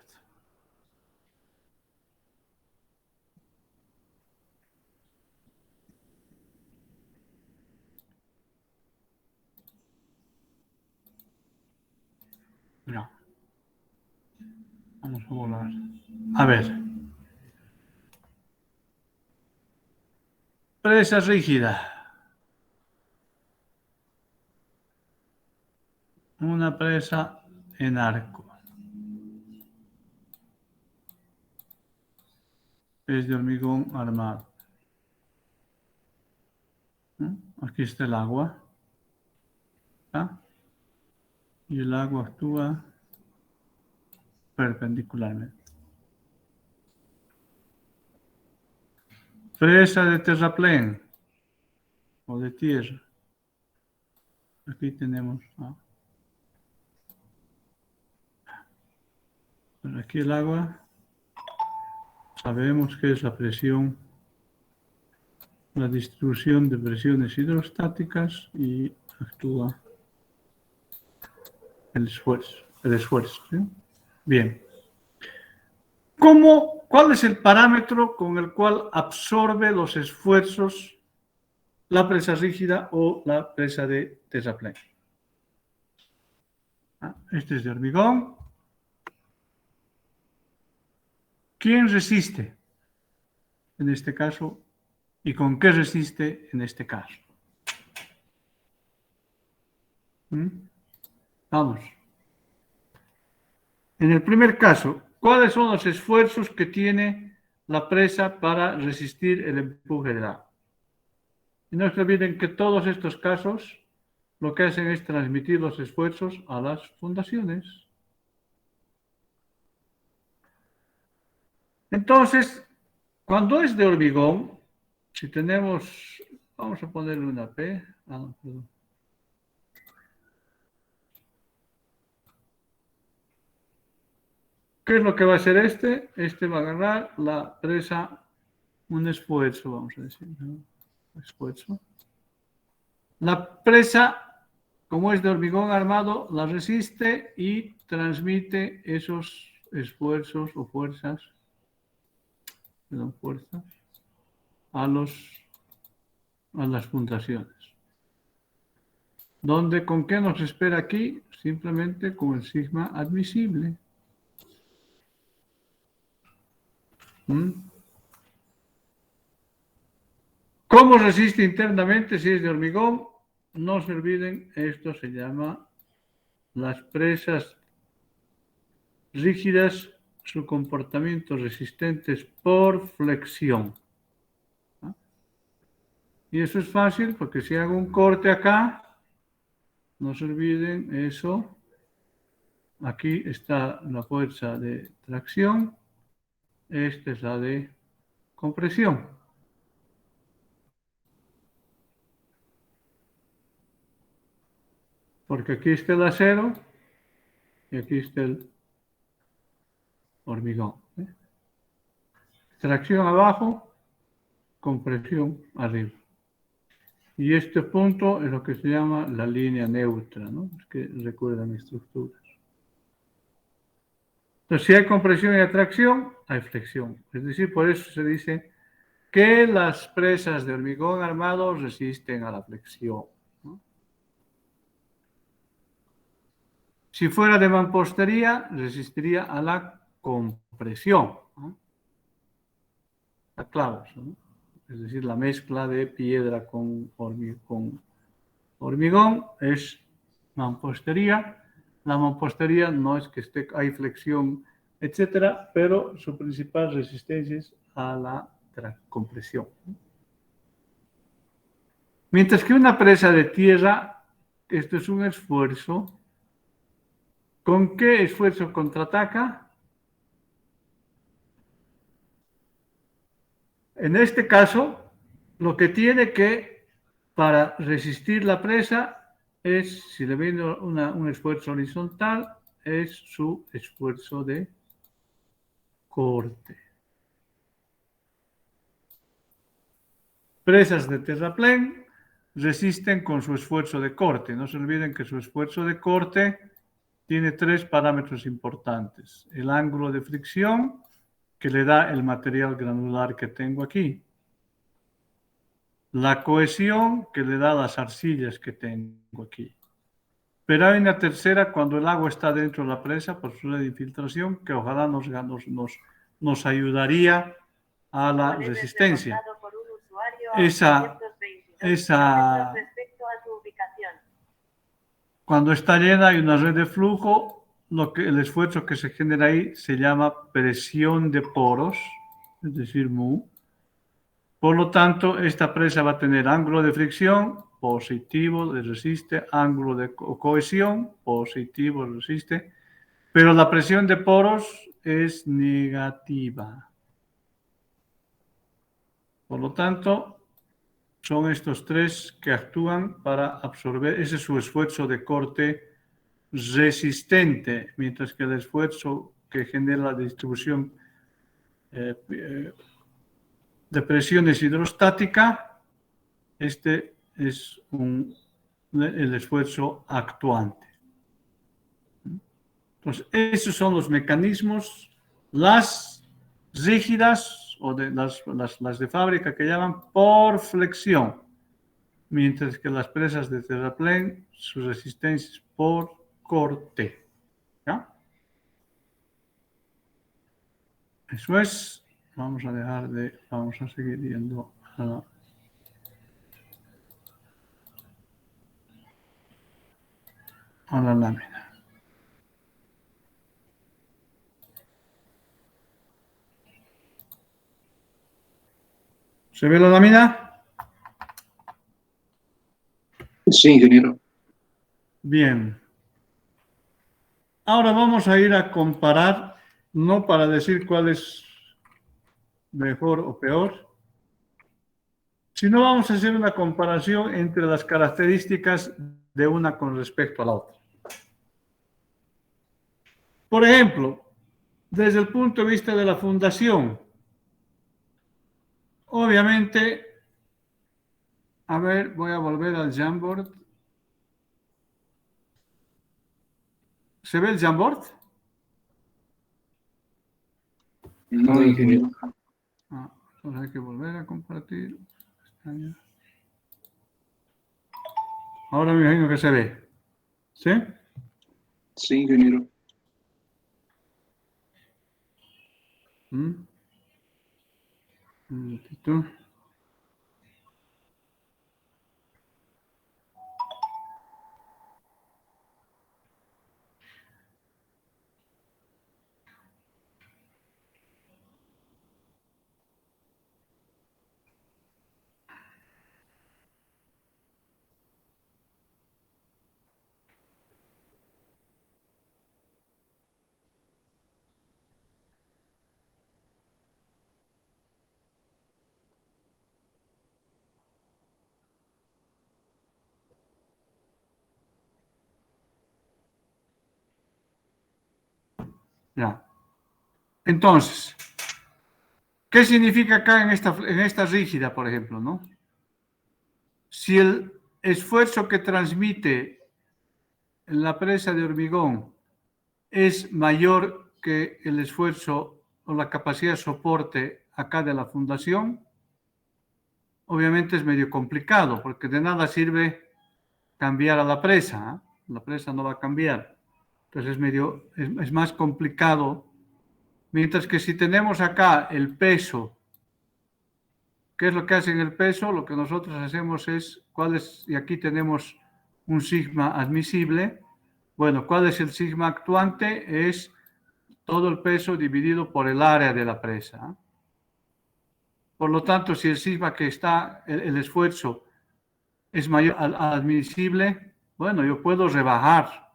Speaker 1: No. Vamos a volar. A ver. Presa rígida. Una presa en arco. Es de hormigón armado. Aquí está el agua. ¿Ah? Y el agua actúa perpendicularmente. Presa de terraplén. o de tierra. Aquí tenemos, bueno, aquí el agua, sabemos que es la presión, la distribución de presiones hidrostáticas y actúa el esfuerzo, ¿sí? Bien. ¿Cuál es el parámetro con el cual absorbe los esfuerzos la presa rígida o la presa de terraplén? Este es de hormigón. ¿Quién resiste en este caso y con qué resiste en este caso? Vamos. En el primer caso, ¿cuáles son los esfuerzos que tiene la presa para resistir el empuje del agua? Y no se olviden que todos estos casos lo que hacen es transmitir los esfuerzos a las fundaciones. Entonces, cuando es de hormigón, si tenemos, vamos a ponerle una P. No, perdón. ¿Qué es lo que va a hacer este? Este va a agarrar la presa, un esfuerzo, vamos a decir, ¿no? Esfuerzo. La presa, como es de hormigón armado, la resiste y transmite esos esfuerzos o fuerzas, a las fundaciones. ¿Dónde, con qué nos espera aquí? Simplemente con el sigma admisible. ¿Cómo resiste internamente si es de hormigón? No se olviden, esto se llama las presas rígidas, su comportamiento resistentes por flexión. Y eso es fácil porque si hago un corte acá, no se olviden eso. Aquí está la fuerza de tracción. Esta es la de compresión. Porque aquí está el acero y aquí está el hormigón. Tracción abajo, compresión arriba. Y este punto es lo que se llama la línea neutra, ¿no? Es que recuerdan estructuras. Entonces, si hay compresión y atracción, hay flexión. Es decir, por eso se dice que las presas de hormigón armado resisten a la flexión, ¿no? Si fuera de mampostería, resistiría a la compresión, ¿no? Está claro eso, ¿no? Es decir, la mezcla de piedra con hormigón es mampostería. La mampostería no es que hay flexión, etcétera, pero su principal resistencia es a la compresión. Mientras que una presa de tierra, esto es un esfuerzo. ¿Con qué esfuerzo contraataca? En este caso, lo que tiene que, para resistir la presa, es, si le viene un esfuerzo horizontal, es su esfuerzo de corte. Presas de terraplén resisten con su esfuerzo de corte. No se olviden que su esfuerzo de corte tiene tres parámetros importantes. El ángulo de fricción, que le da el material granular que tengo aquí. La cohesión, que le da las arcillas que tengo aquí. Pero hay una tercera cuando el agua está dentro de la presa por su red de infiltración, que ojalá nos ayudaría a la resistencia. Cuando está llena hay una red de flujo, el esfuerzo que se genera ahí se llama presión de poros, es decir, mu. Por lo tanto, esta presa va a tener ángulo de fricción positivo, le resiste, ángulo de cohesión positivo, le resiste, pero la presión de poros es negativa. Por lo tanto, son estos tres que actúan para absorber, ese es su esfuerzo de corte resistente, mientras que el esfuerzo que genera la distribución de presiones hidrostática, este es el esfuerzo actuante. Entonces, esos son los mecanismos, las rígidas o las de fábrica que llaman por flexión, mientras que las presas de terraplén, su resistencia es por corte. ¿Ya? Eso es. Vamos a seguir viendo a la lámina. ¿Se ve la lámina?
Speaker 4: Sí, ingeniero.
Speaker 1: Bien. Ahora vamos a ir a comparar, no para decir cuál es mejor o peor, sino vamos a hacer una comparación entre las características de una con respecto a la otra. Por ejemplo, desde el punto de vista de la fundación, obviamente, a ver, voy a volver al Jamboard. ¿Se ve el Jamboard?
Speaker 4: No, ingeniero.
Speaker 1: Entonces hay que volver a compartir. Ahora me imagino que se ve. ¿Sí?
Speaker 4: Sí, ingeniero.
Speaker 1: Un momentito. Ya. Entonces, ¿qué significa acá en esta rígida, por ejemplo, ¿no? Si el esfuerzo que transmite la presa de hormigón es mayor que el esfuerzo o la capacidad de soporte acá de la fundación, obviamente es medio complicado, porque de nada sirve cambiar a la presa, ¿eh? La presa no va a cambiar. Entonces es más complicado. Mientras que si tenemos acá el peso, ¿qué es lo que hace en el peso? Lo que nosotros hacemos es, y aquí tenemos un sigma admisible. Bueno, ¿cuál es el sigma actuante? Es todo el peso dividido por el área de la presa. Por lo tanto, si el sigma que está, el esfuerzo es mayor al admisible, bueno, yo puedo rebajar.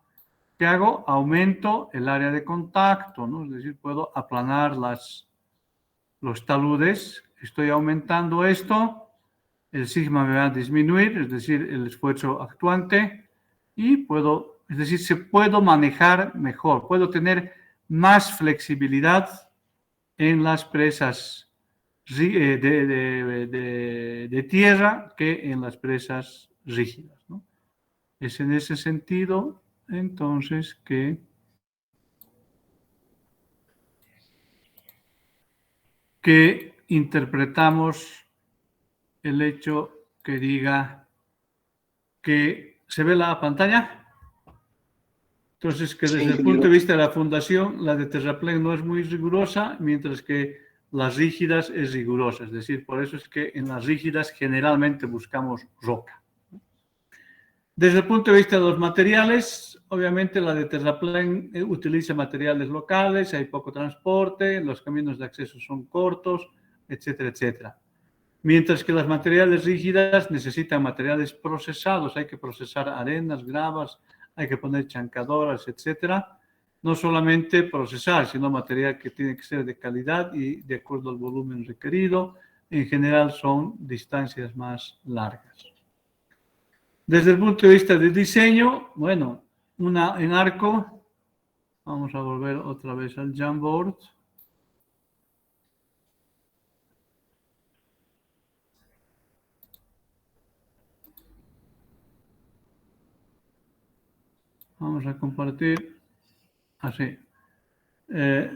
Speaker 1: ¿Qué hago? Aumento el área de contacto, ¿no? Es decir, puedo aplanar los taludes. Estoy aumentando esto, el sigma me va a disminuir, es decir, el esfuerzo actuante, y se puedo manejar mejor, puedo tener más flexibilidad en las presas de tierra que en las presas rígidas, ¿no? Es en ese sentido, entonces, que interpretamos el hecho que diga que se ve la pantalla. Entonces, que desde el punto de vista de la fundación, la de terraplén no es muy rigurosa, mientras que las rígidas es rigurosa. Es decir, por eso es que en las rígidas generalmente buscamos roca. Desde el punto de vista de los materiales, obviamente la de terraplén utiliza materiales locales, hay poco transporte, los caminos de acceso son cortos, etcétera, etcétera. Mientras que las materiales rígidas necesitan materiales procesados, hay que procesar arenas, gravas, hay que poner chancadoras, etcétera. No solamente procesar, sino material que tiene que ser de calidad y de acuerdo al volumen requerido, en general son distancias más largas. Desde el punto de vista de diseño, bueno, en arco, vamos a volver otra vez al Jamboard. Vamos a compartir así.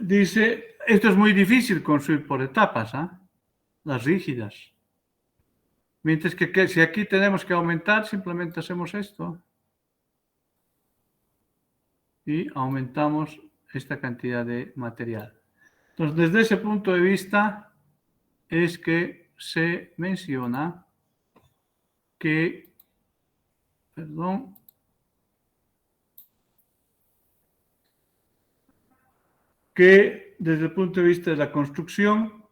Speaker 1: Dice, esto es muy difícil construir por etapas, las rígidas. Mientras que si aquí tenemos que aumentar, simplemente hacemos esto. Y aumentamos esta cantidad de material. Entonces, desde ese punto de vista, es que se menciona que, que desde el punto de vista de la construcción,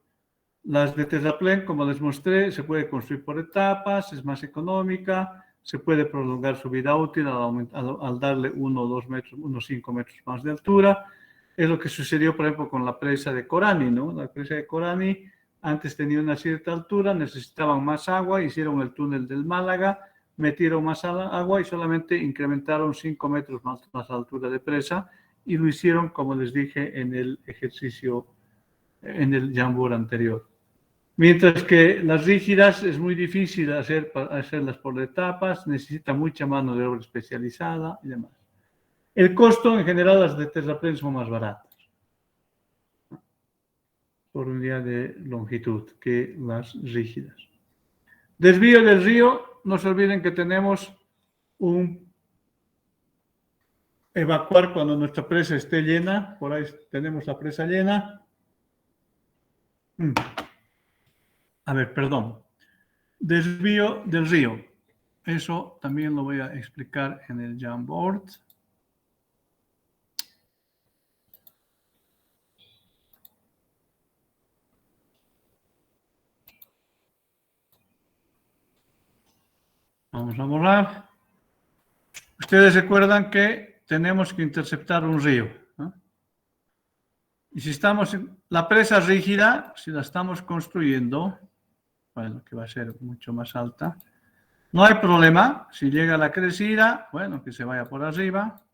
Speaker 1: las de terraplén, como les mostré, se puede construir por etapas, es más económica, se puede prolongar su vida útil al darle 1 o 2 metros, unos 5 metros más de altura. Es lo que sucedió, por ejemplo, con la presa de Corani, ¿no? La presa de Corani antes tenía una cierta altura, necesitaban más agua, hicieron el túnel del Málaga, metieron más agua y solamente incrementaron 5 metros más la altura de presa y lo hicieron, como les dije, en el ejercicio, en el Jamboard anterior. Mientras que las rígidas es muy difícil hacerlas por etapas, necesita mucha mano de obra especializada y demás. El costo, en general, las de terraplén son más baratas por unidad de longitud que las rígidas. Desvío del río, no se olviden que tenemos un evacuar cuando nuestra presa esté llena, por ahí tenemos la presa llena. A ver, perdón. Desvío del río. Eso también lo voy a explicar en el Jamboard. Vamos a borrar. Ustedes recuerdan que tenemos que interceptar un río, ¿no? Y si estamos en la presa rígida, si la estamos construyendo, bueno, que va a ser mucho más alta, no hay problema. Si llega la crecida, bueno, que se vaya por arriba.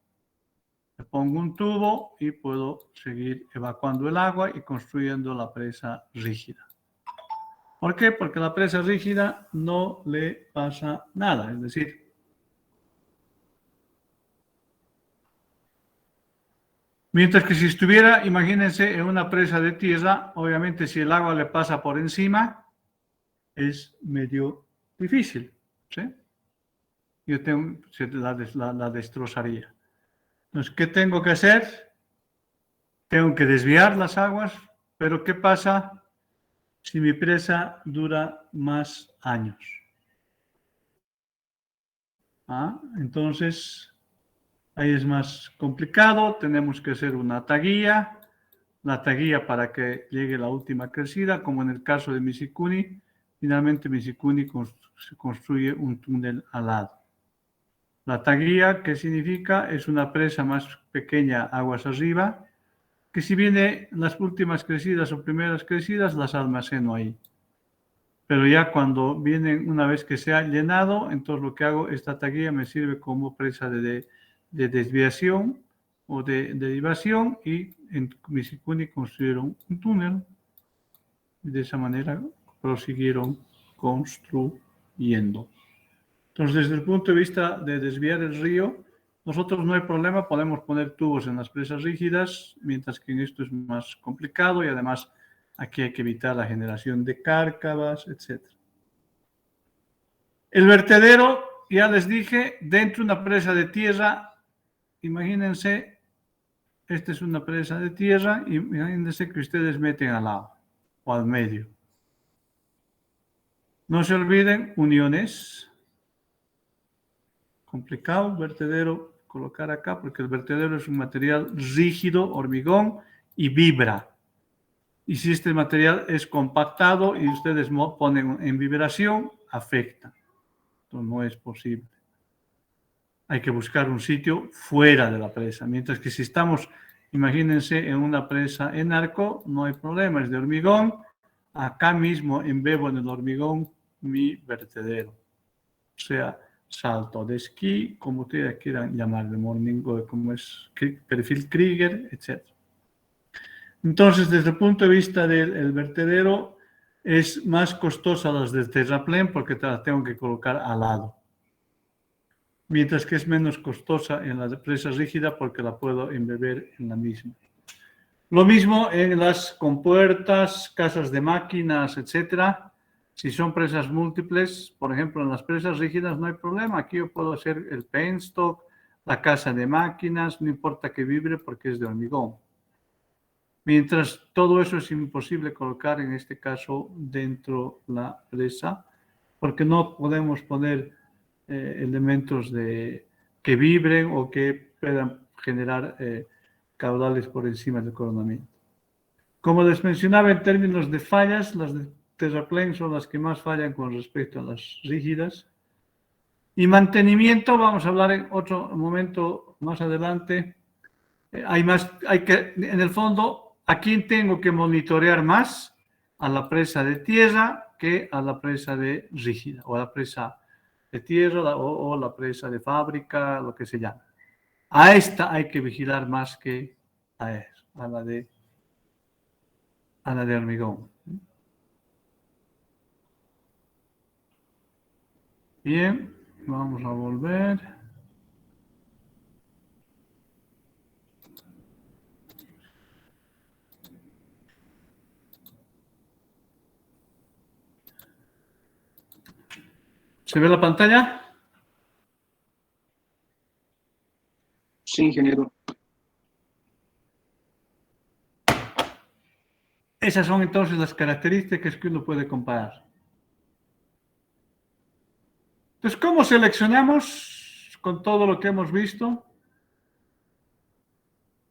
Speaker 1: Le pongo un tubo y puedo seguir evacuando el agua y construyendo la presa rígida. ¿Por qué? Porque a la presa rígida no le pasa nada. Es decir, mientras que si estuviera, imagínense, en una presa de tierra, obviamente si el agua le pasa por encima, es medio difícil, ¿sí? Yo la destrozaría. Entonces, ¿qué tengo que hacer? Tengo que desviar las aguas, pero ¿qué pasa si mi presa dura más años? Entonces, ahí es más complicado, tenemos que hacer una taguilla, la taguilla para que llegue la última crecida, como en el caso de Misikuni. Finalmente Misikuni se construye un túnel al lado. La taguilla, ¿qué significa? Es una presa más pequeña aguas arriba, que si viene las últimas crecidas o primeras crecidas, las almaceno ahí. Pero ya cuando vienen, una vez que se ha llenado, entonces lo que hago, esta taguilla me sirve como presa de desviación o de derivación, y en Misikuni construyeron un túnel y de esa manera prosiguieron construyendo. Entonces, desde el punto de vista de desviar el río, nosotros no hay problema, podemos poner tubos en las presas rígidas, mientras que en esto es más complicado y además aquí hay que evitar la generación de cárcavas, etc. El vertedero, ya les dije, dentro de una presa de tierra, imagínense, esta es una presa de tierra, y imagínense que ustedes meten al lado o al medio. No se olviden, uniones. Complicado el vertedero colocar acá, porque el vertedero es un material rígido, hormigón, y vibra. Y si este material es compactado y ustedes ponen en vibración, afecta. Entonces no es posible. Hay que buscar un sitio fuera de la presa. Mientras que si estamos, imagínense, en una presa en arco, no hay problema, es de hormigón, acá mismo embebo en el hormigón mi vertedero. O sea, salto de esquí, como ustedes quieran llamarlo, como es perfil Krieger, etc. Entonces, desde el punto de vista del vertedero, es más costosa las de terraplén porque te las tengo que colocar al lado. Mientras que es menos costosa en la de presa rígida porque la puedo embeber en la misma. Lo mismo en las compuertas, casas de máquinas, etcétera. Si son presas múltiples, por ejemplo, en las presas rígidas no hay problema. Aquí yo puedo hacer el penstock, la casa de máquinas, no importa que vibre porque es de hormigón. Mientras todo eso es imposible colocar, en este caso, dentro de la presa, porque no podemos poner elementos que vibren o que puedan generar caudales por encima del coronamiento. Como les mencionaba, en términos de fallas, las de terraplén son las que más fallan con respecto a las rígidas. Y mantenimiento, vamos a hablar en otro momento más adelante. En el fondo, ¿a quién tengo que monitorear más? A la presa de tierra que a la presa de rígida, o a la presa de tierra o la presa de fábrica, lo que se llama. A esta hay que vigilar más que a la de hormigón. Bien, vamos a volver. ¿Se ve la pantalla?
Speaker 4: Sí, ingeniero.
Speaker 1: Esas son entonces las características que uno puede comparar. Entonces, ¿cómo seleccionamos con todo lo que hemos visto?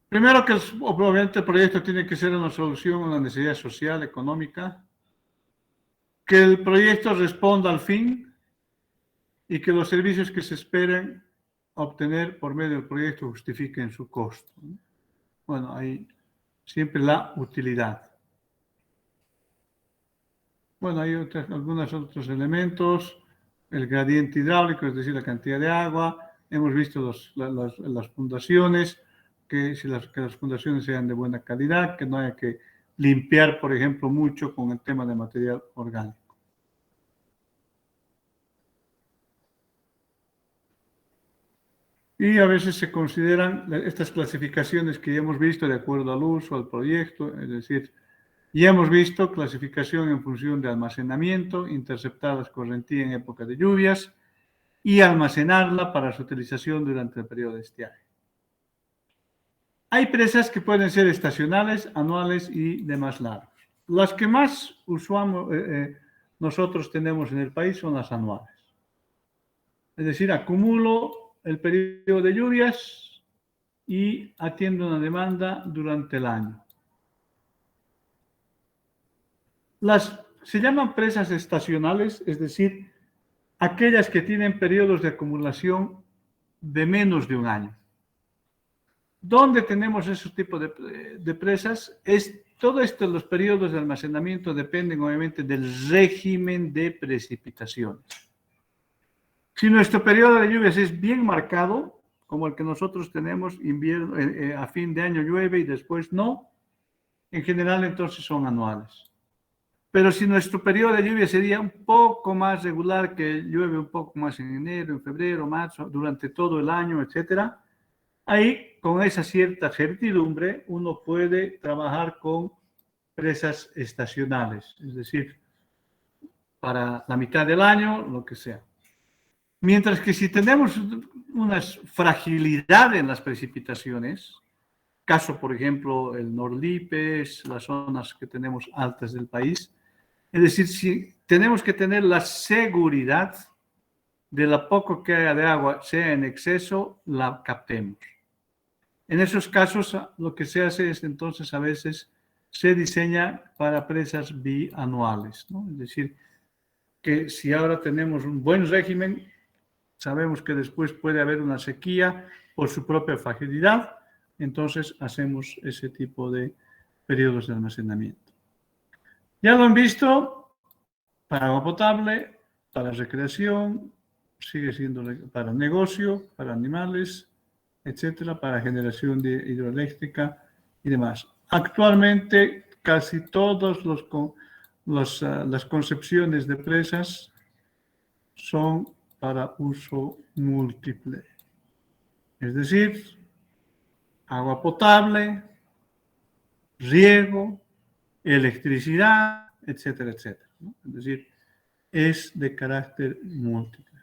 Speaker 1: Primero que obviamente el proyecto tiene que ser una solución a una necesidad social, económica, que el proyecto responda al fin y que los servicios que se esperen obtener por medio del proyecto justifiquen su costo. Bueno, hay siempre la utilidad. Bueno, hay algunos otros elementos, el gradiente hidráulico, es decir, la cantidad de agua. Hemos visto las fundaciones, que las fundaciones sean de buena calidad, que no haya que limpiar, por ejemplo, mucho con el tema de material orgánico. Y a veces se consideran estas clasificaciones que ya hemos visto de acuerdo al uso, al proyecto, es decir, ya hemos visto clasificación en función de almacenamiento, interceptar la escorrentía en época de lluvias y almacenarla para su utilización durante el periodo de estiaje. Hay presas que pueden ser estacionales, anuales y de más largos. Las que más nosotros tenemos en el país son las anuales. Es decir, acumulo el periodo de lluvias y atiendo una demanda durante el año. Se llaman presas estacionales, es decir, aquellas que tienen periodos de acumulación de menos de un año. ¿Dónde tenemos esos tipos de presas? Todo esto, los periodos de almacenamiento dependen obviamente del régimen de precipitaciones. Si nuestro periodo de lluvias es bien marcado, como el que nosotros tenemos, a fin de año llueve y después no, en general entonces son anuales. Pero si nuestro periodo de lluvia sería un poco más regular, que llueve un poco más en enero, en febrero, marzo, durante todo el año, etc., ahí, con esa cierta certidumbre, uno puede trabajar con presas estacionales, es decir, para la mitad del año, lo que sea. Mientras que si tenemos una fragilidad en las precipitaciones, caso, por ejemplo, el Nordlipes, las zonas que tenemos altas del país, es decir, si tenemos que tener la seguridad de la poco que haya de agua, sea en exceso, la captemos. En esos casos, lo que se hace es entonces a veces se diseña para presas bianuales, ¿no? Es decir, que si ahora tenemos un buen régimen, sabemos que después puede haber una sequía por su propia fragilidad, entonces hacemos ese tipo de periodos de almacenamiento. Ya lo han visto, para agua potable, para recreación, sigue siendo para negocio, para animales, etcétera, para generación de hidroeléctrica y demás. Actualmente, casi todas las concepciones de presas son para uso múltiple. Es decir, agua potable, riego, electricidad, etcétera, etcétera, ¿no? Es decir, es de carácter múltiple.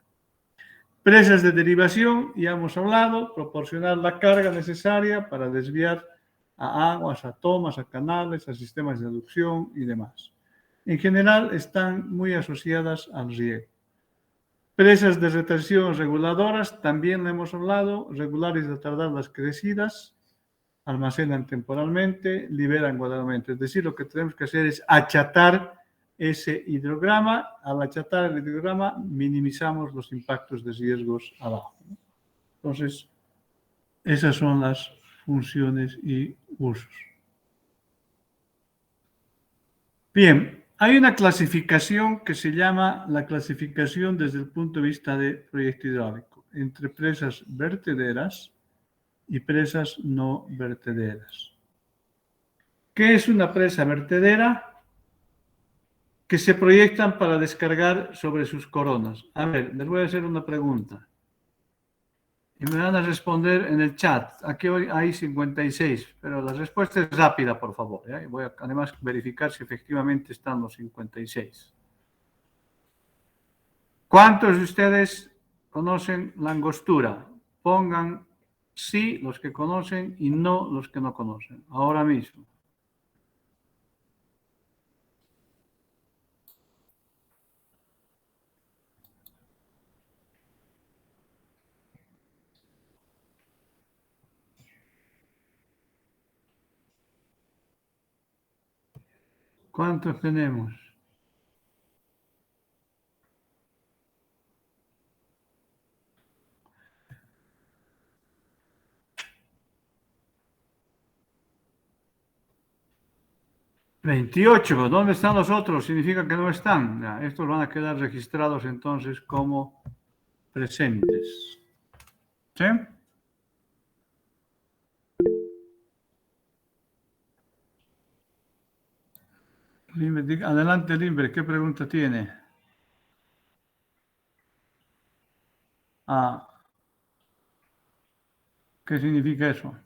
Speaker 1: Presas de derivación, ya hemos hablado, proporcionar la carga necesaria para desviar a aguas, a tomas, a canales, a sistemas de aducción y demás. En general, están muy asociadas al riego. Presas de retención reguladoras, también lo hemos hablado, regular y retardar las crecidas, almacenan temporalmente, liberan gradualmente. Es decir, lo que tenemos que hacer es achatar ese hidrograma. Al achatar el hidrograma, minimizamos los impactos de riesgos abajo. Entonces, esas son las funciones y usos. Bien, hay una clasificación que se llama la clasificación desde el punto de vista de proyecto hidráulico, entre presas vertederas y presas no vertederas. ¿Qué es una presa vertedera? Que se proyectan para descargar sobre sus coronas. A ver, les voy a hacer una pregunta. Y me van a responder en el chat. Aquí hoy hay 56, pero la respuesta es rápida, por favor. ¿eh? Voy a además verificar si efectivamente están los 56. ¿Cuántos de ustedes conocen la angostura? Pongan sí los que conocen y no los que no conocen. Ahora mismo. ¿Cuántos tenemos? ¿28? ¿Dónde están los otros? Significa que no están. Ya, estos van a quedar registrados entonces como presentes. ¿Sí? Adelante, Limber, ¿qué pregunta tiene? Ah, ¿qué significa eso?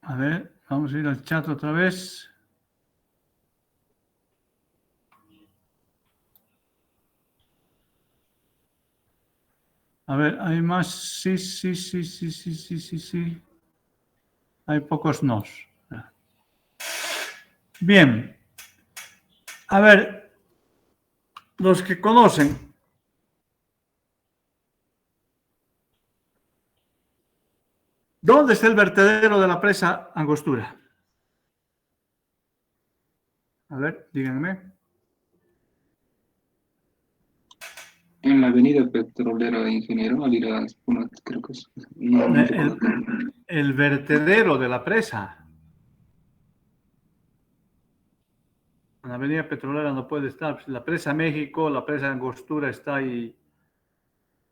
Speaker 1: A ver, vamos a ir al chat otra vez. A ver, hay más sí. Hay pocos nos. Bien. A ver, los que conocen. ¿Dónde está el vertedero de la presa Angostura? A ver, díganme.
Speaker 4: En la avenida Petrolera, ingeniero, al ir a Spunat, creo que es. No recuerdo.
Speaker 1: El vertedero de la presa. En la avenida Petrolera no puede estar. La presa México, la presa Angostura está ahí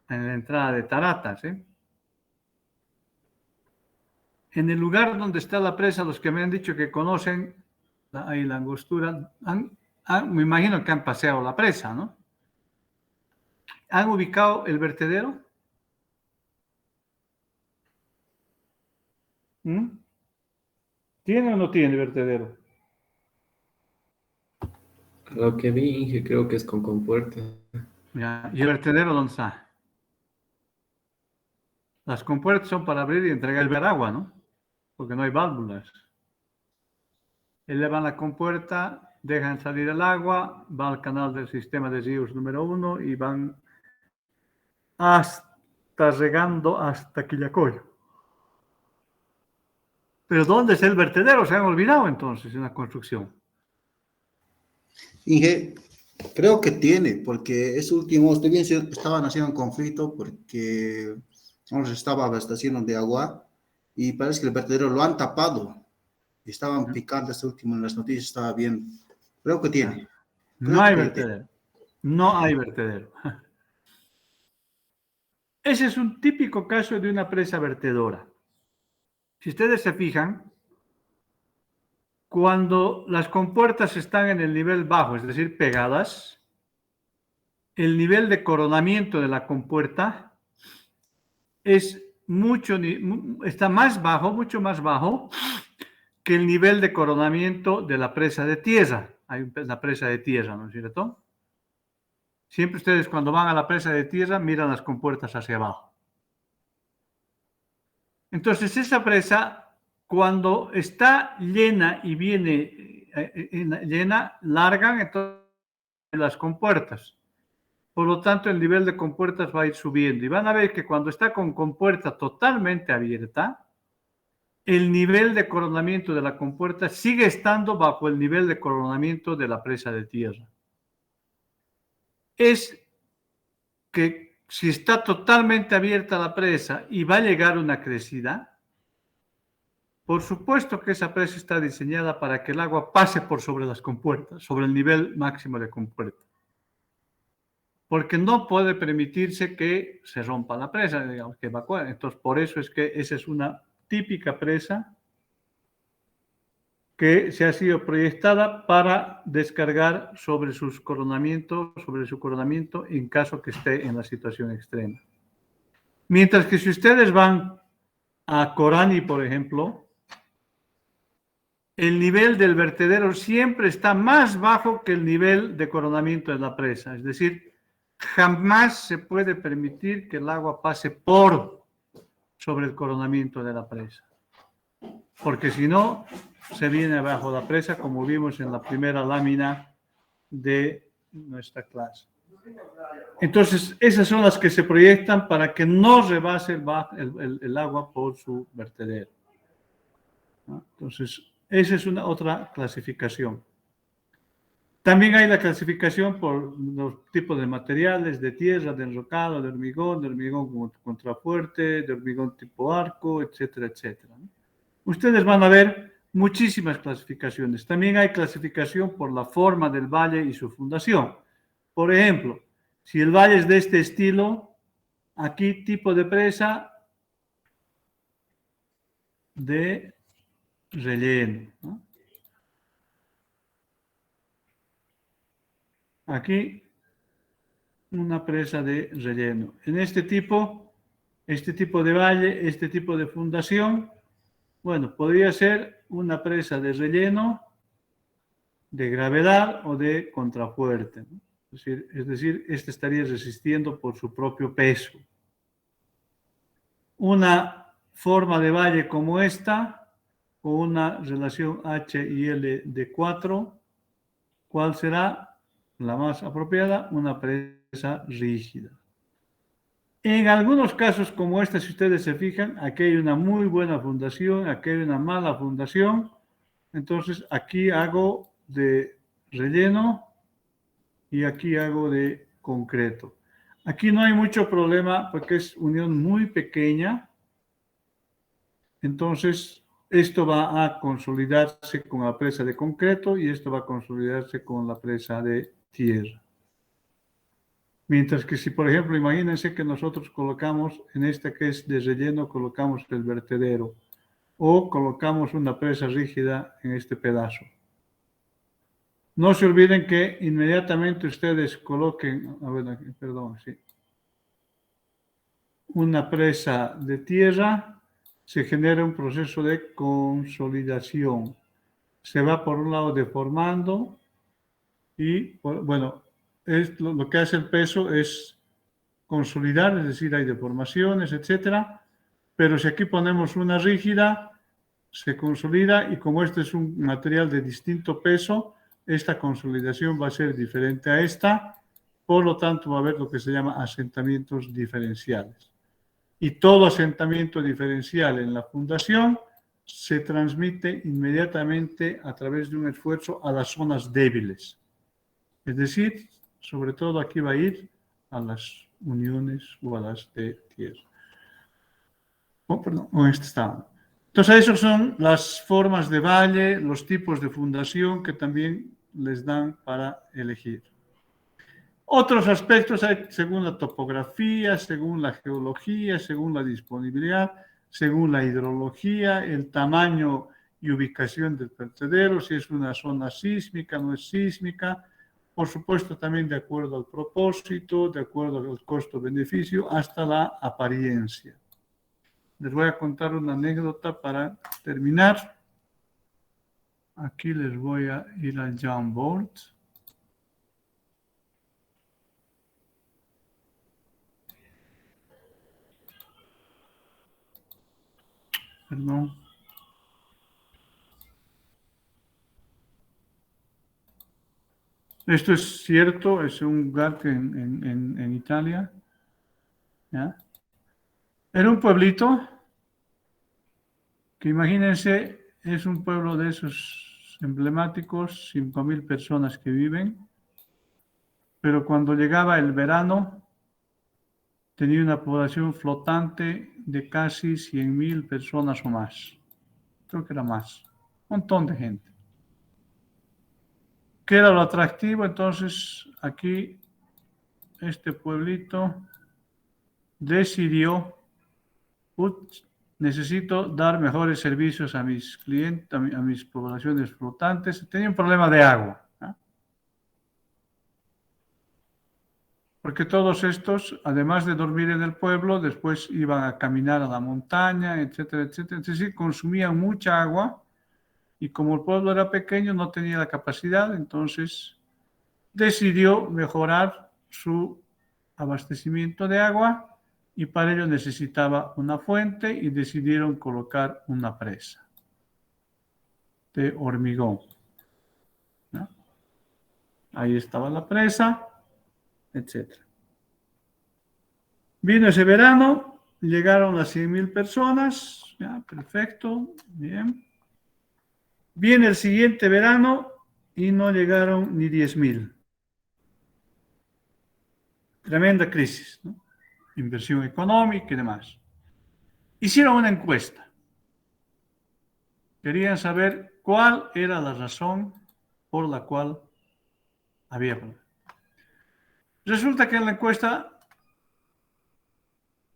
Speaker 1: en la entrada de Taratas, ¿eh? En el lugar donde está la presa, los que me han dicho que conocen ahí la Angostura, me imagino que han paseado la presa, ¿no? ¿Han ubicado el vertedero? ¿Tiene o no tiene vertedero?
Speaker 6: Lo que vi, Inge, creo que es con compuerta.
Speaker 1: Ya. ¿Y el vertedero dónde está? Las compuertas son para abrir y entregar el agua, ¿no? Porque no hay válvulas. Elevan la compuerta, dejan salir el agua, va al canal del sistema de ríos número 1 y van hasta regando hasta Quillacoyo. ¿Pero dónde está el vertedero? Se han olvidado entonces en la construcción.
Speaker 3: Inge, creo que tiene, porque ese último, estaban haciendo un conflicto porque nos estaba abasteciendo de agua
Speaker 7: y parece que el vertedero lo han tapado. Estaban picando este último en las noticias, estaba viendo. Creo que tiene.
Speaker 1: No hay vertedero. No hay vertedero. Ese es un típico caso de una presa vertedora. Si ustedes se fijan, cuando las compuertas están en el nivel bajo, es decir, pegadas, el nivel de coronamiento de la compuerta es está más bajo, mucho más bajo que el nivel de coronamiento de la presa de tierra. Hay la presa de tierra, ¿no es cierto? Siempre ustedes cuando van a la presa de tierra miran las compuertas hacia abajo. Entonces esa presa, cuando está llena y viene llena, largan entonces las compuertas. Por lo tanto, el nivel de compuertas va a ir subiendo. Y van a ver que cuando está con compuerta totalmente abierta, el nivel de coronamiento de la compuerta sigue estando bajo el nivel de coronamiento de la presa de tierra. Es que si está totalmente abierta la presa y va a llegar una crecida, por supuesto que esa presa está diseñada para que el agua pase por sobre las compuertas, sobre el nivel máximo de compuerta. Porque no puede permitirse que se rompa la presa, digamos, que evacúe. Entonces, por eso es que esa es una típica presa que se ha sido proyectada para descargar sobre su coronamiento en caso que esté en la situación extrema. Mientras que si ustedes van a Corani, por ejemplo, el nivel del vertedero siempre está más bajo que el nivel de coronamiento de la presa. Es decir, jamás se puede permitir que el agua pase por sobre el coronamiento de la presa. Porque si no, se viene abajo la presa, como vimos en la primera lámina de nuestra clase. Entonces, esas son las que se proyectan para que no rebase el agua por su vertedero. Entonces, esa es otra clasificación. También hay la clasificación por los tipos de materiales, de tierra, de enrocado, de hormigón como contrafuerte, de hormigón tipo arco, etcétera, etcétera. Ustedes van a ver muchísimas clasificaciones. También hay clasificación por la forma del valle y su fundación. Por ejemplo, si el valle es de este estilo, aquí tipo de presa de relleno, ¿no? Aquí una presa de relleno. En este tipo de valle, este tipo de fundación, bueno, podría ser una presa de relleno, de gravedad o de contrafuerte, ¿no? Es decir, este estaría resistiendo por su propio peso. Una forma de valle como esta, con una relación H y L de 4, ¿cuál será la más apropiada? Una presa rígida. En algunos casos como este, si ustedes se fijan, aquí hay una muy buena fundación, aquí hay una mala fundación. Entonces aquí hago de relleno y aquí hago de concreto. Aquí no hay mucho problema porque es unión muy pequeña. Entonces esto va a consolidarse con la presa de concreto y esto va a consolidarse con la presa de tierra. Mientras que si, por ejemplo, imagínense que nosotros colocamos en esta que es de relleno, colocamos el vertedero o colocamos una presa rígida en este pedazo. No se olviden que inmediatamente ustedes coloquen, una presa de tierra, se genera un proceso de consolidación. Se va por un lado deformando y, bueno, lo que hace el peso es consolidar, es decir, hay deformaciones, etcétera. Pero si aquí ponemos una rígida, se consolida y como este es un material de distinto peso, esta consolidación va a ser diferente a esta, por lo tanto va a haber lo que se llama asentamientos diferenciales. Y todo asentamiento diferencial en la fundación se transmite inmediatamente a través de un esfuerzo a las zonas débiles. Es decir, sobre todo aquí va a ir a las uniones o a las de tierra. Entonces, esas son las formas de valle, los tipos de fundación que también les dan para elegir. Otros aspectos hay según la topografía, según la geología, según la disponibilidad, según la hidrología, el tamaño y ubicación del vertedero, si es una zona sísmica, no es sísmica, por supuesto también de acuerdo al propósito, de acuerdo al costo-beneficio, hasta la apariencia. Les voy a contar una anécdota para terminar. Aquí les voy a ir al Jamboard. Perdón. Esto es cierto, es un lugar que en Italia, ¿ya? Era un pueblito que imagínense, es un pueblo de esos emblemáticos, 5.000 personas que viven, pero cuando llegaba el verano tenía una población flotante de casi 100.000 personas o más. Creo que era más, un montón de gente. ¿Qué era lo atractivo? Entonces, aquí, este pueblito decidió, necesito dar mejores servicios a mis clientes, a mis poblaciones flotantes. Tenía un problema de agua, ¿no? Porque todos estos, además de dormir en el pueblo, después iban a caminar a la montaña, etcétera, etcétera. Es decir, consumían mucha agua y como el pueblo era pequeño, no tenía la capacidad, entonces decidió mejorar su abastecimiento de agua y para ello necesitaba una fuente y decidieron colocar una presa de hormigón, ¿no? Ahí estaba la presa, etc. Vino ese verano, llegaron las 100.000 personas, ya, perfecto, bien. Viene el siguiente verano y no llegaron ni 10.000. Tremenda crisis, ¿no? Inversión económica y demás. Hicieron una encuesta. Querían saber cuál era la razón por la cual había problema. Resulta que en la encuesta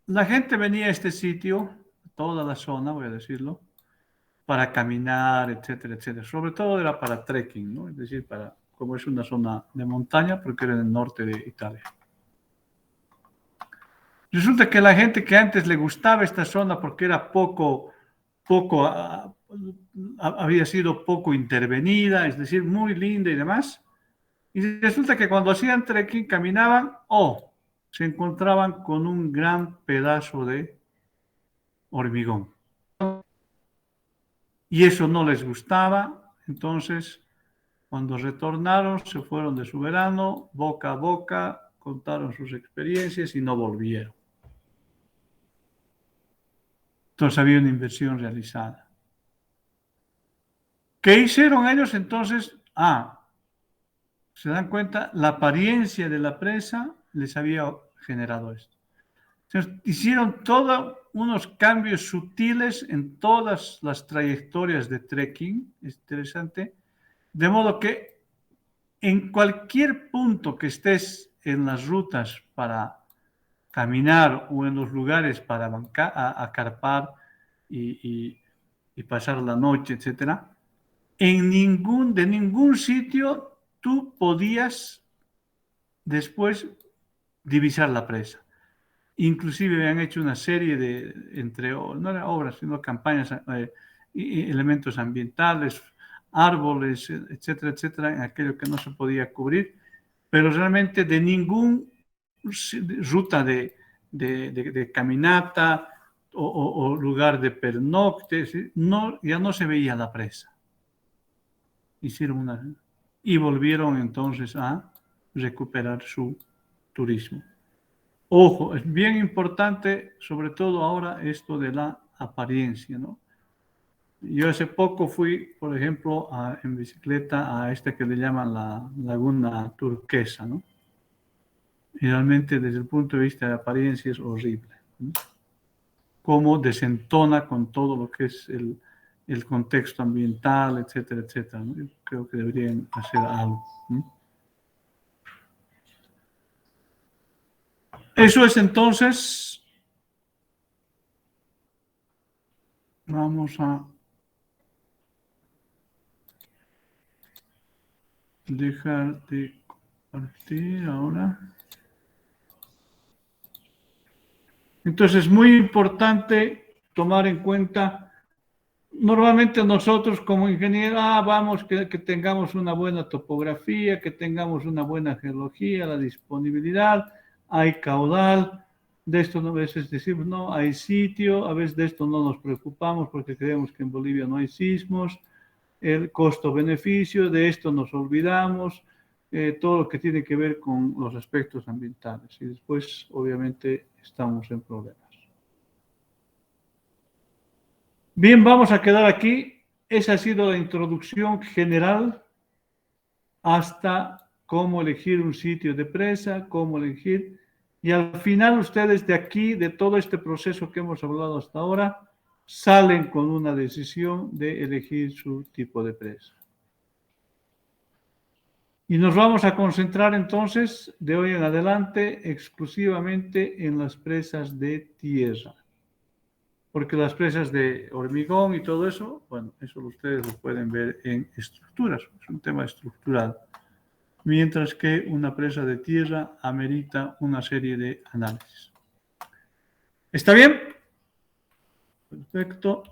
Speaker 1: la gente venía a este sitio, toda la zona, voy a decirlo, para caminar, etcétera, etcétera. Sobre todo era para trekking, ¿no? Es decir, como es una zona de montaña, porque era en el norte de Italia. Resulta que la gente que antes le gustaba esta zona porque era había sido poco intervenida, es decir, muy linda y demás. Y resulta que cuando hacían trekking, caminaban, se encontraban con un gran pedazo de hormigón. Y eso no les gustaba, entonces cuando retornaron, se fueron de su verano, boca a boca, contaron sus experiencias y no volvieron. Entonces había una inversión realizada. ¿Qué hicieron ellos entonces? Se dan cuenta, la apariencia de la presa les había generado esto. Entonces, hicieron todos unos cambios sutiles en todas las trayectorias de trekking, es interesante, de modo que en cualquier punto que estés en las rutas para caminar o en los lugares para acampar y pasar la noche, etcétera, de ningún sitio tú podías después divisar la presa. Inclusive habían hecho una serie no eran obras, sino campañas, elementos ambientales, árboles, etcétera, etcétera, en aquello que no se podía cubrir, pero realmente de ninguna ruta de caminata o lugar de pernocte, ya no se veía la presa. Y volvieron entonces a recuperar su turismo. Ojo, es bien importante, sobre todo ahora, esto de la apariencia, ¿no? Yo hace poco fui, por ejemplo, en bicicleta a esta que le llaman la Laguna Turquesa, ¿no? Y realmente desde el punto de vista de apariencia es horrible, ¿no? cómo desentona con todo lo que es el contexto ambiental, etcétera, etcétera, ¿no? Yo creo que deberían hacer algo, ¿no? Eso es entonces. Vamos a dejar de compartir ahora. Entonces, es muy importante tomar en cuenta, normalmente nosotros como ingenieros, vamos, que tengamos una buena topografía, que tengamos una buena geología, la disponibilidad, hay caudal, de esto a veces decimos, no, hay sitio, a veces de esto no nos preocupamos porque creemos que en Bolivia no hay sismos, el costo-beneficio, de esto nos olvidamos, todo lo que tiene que ver con los aspectos ambientales. Y después, obviamente, estamos en problemas. Bien, vamos a quedar aquí. Esa ha sido la introducción general hasta cómo elegir un sitio de presa, cómo elegir. Y al final ustedes de aquí, de todo este proceso que hemos hablado hasta ahora, salen con una decisión de elegir su tipo de presa. Y nos vamos a concentrar entonces, de hoy en adelante, exclusivamente en las presas de tierra. Porque las presas de hormigón y todo eso, bueno, eso ustedes lo pueden ver en estructuras, es un tema estructural. Mientras que una presa de tierra amerita una serie de análisis. ¿Está bien? Perfecto.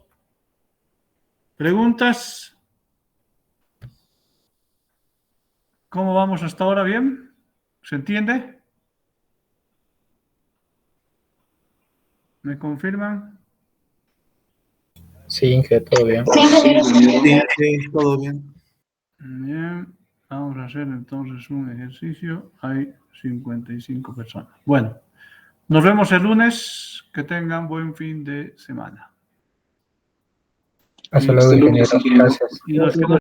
Speaker 1: ¿Preguntas? ¿Cómo vamos hasta ahora? ¿Bien? ¿Se entiende? ¿Me confirman?
Speaker 8: Sí, Inge, todo bien.
Speaker 2: Sí, ingeniero.
Speaker 3: Sí, todo bien.
Speaker 1: Bien. Vamos a hacer entonces un ejercicio. Hay 55 personas. Bueno, nos vemos el lunes. Que tengan buen fin de semana.
Speaker 8: Hasta luego,
Speaker 4: Hasta luego,
Speaker 8: ingeniero.
Speaker 4: ingeniero.
Speaker 8: Gracias.
Speaker 1: Y nos quedamos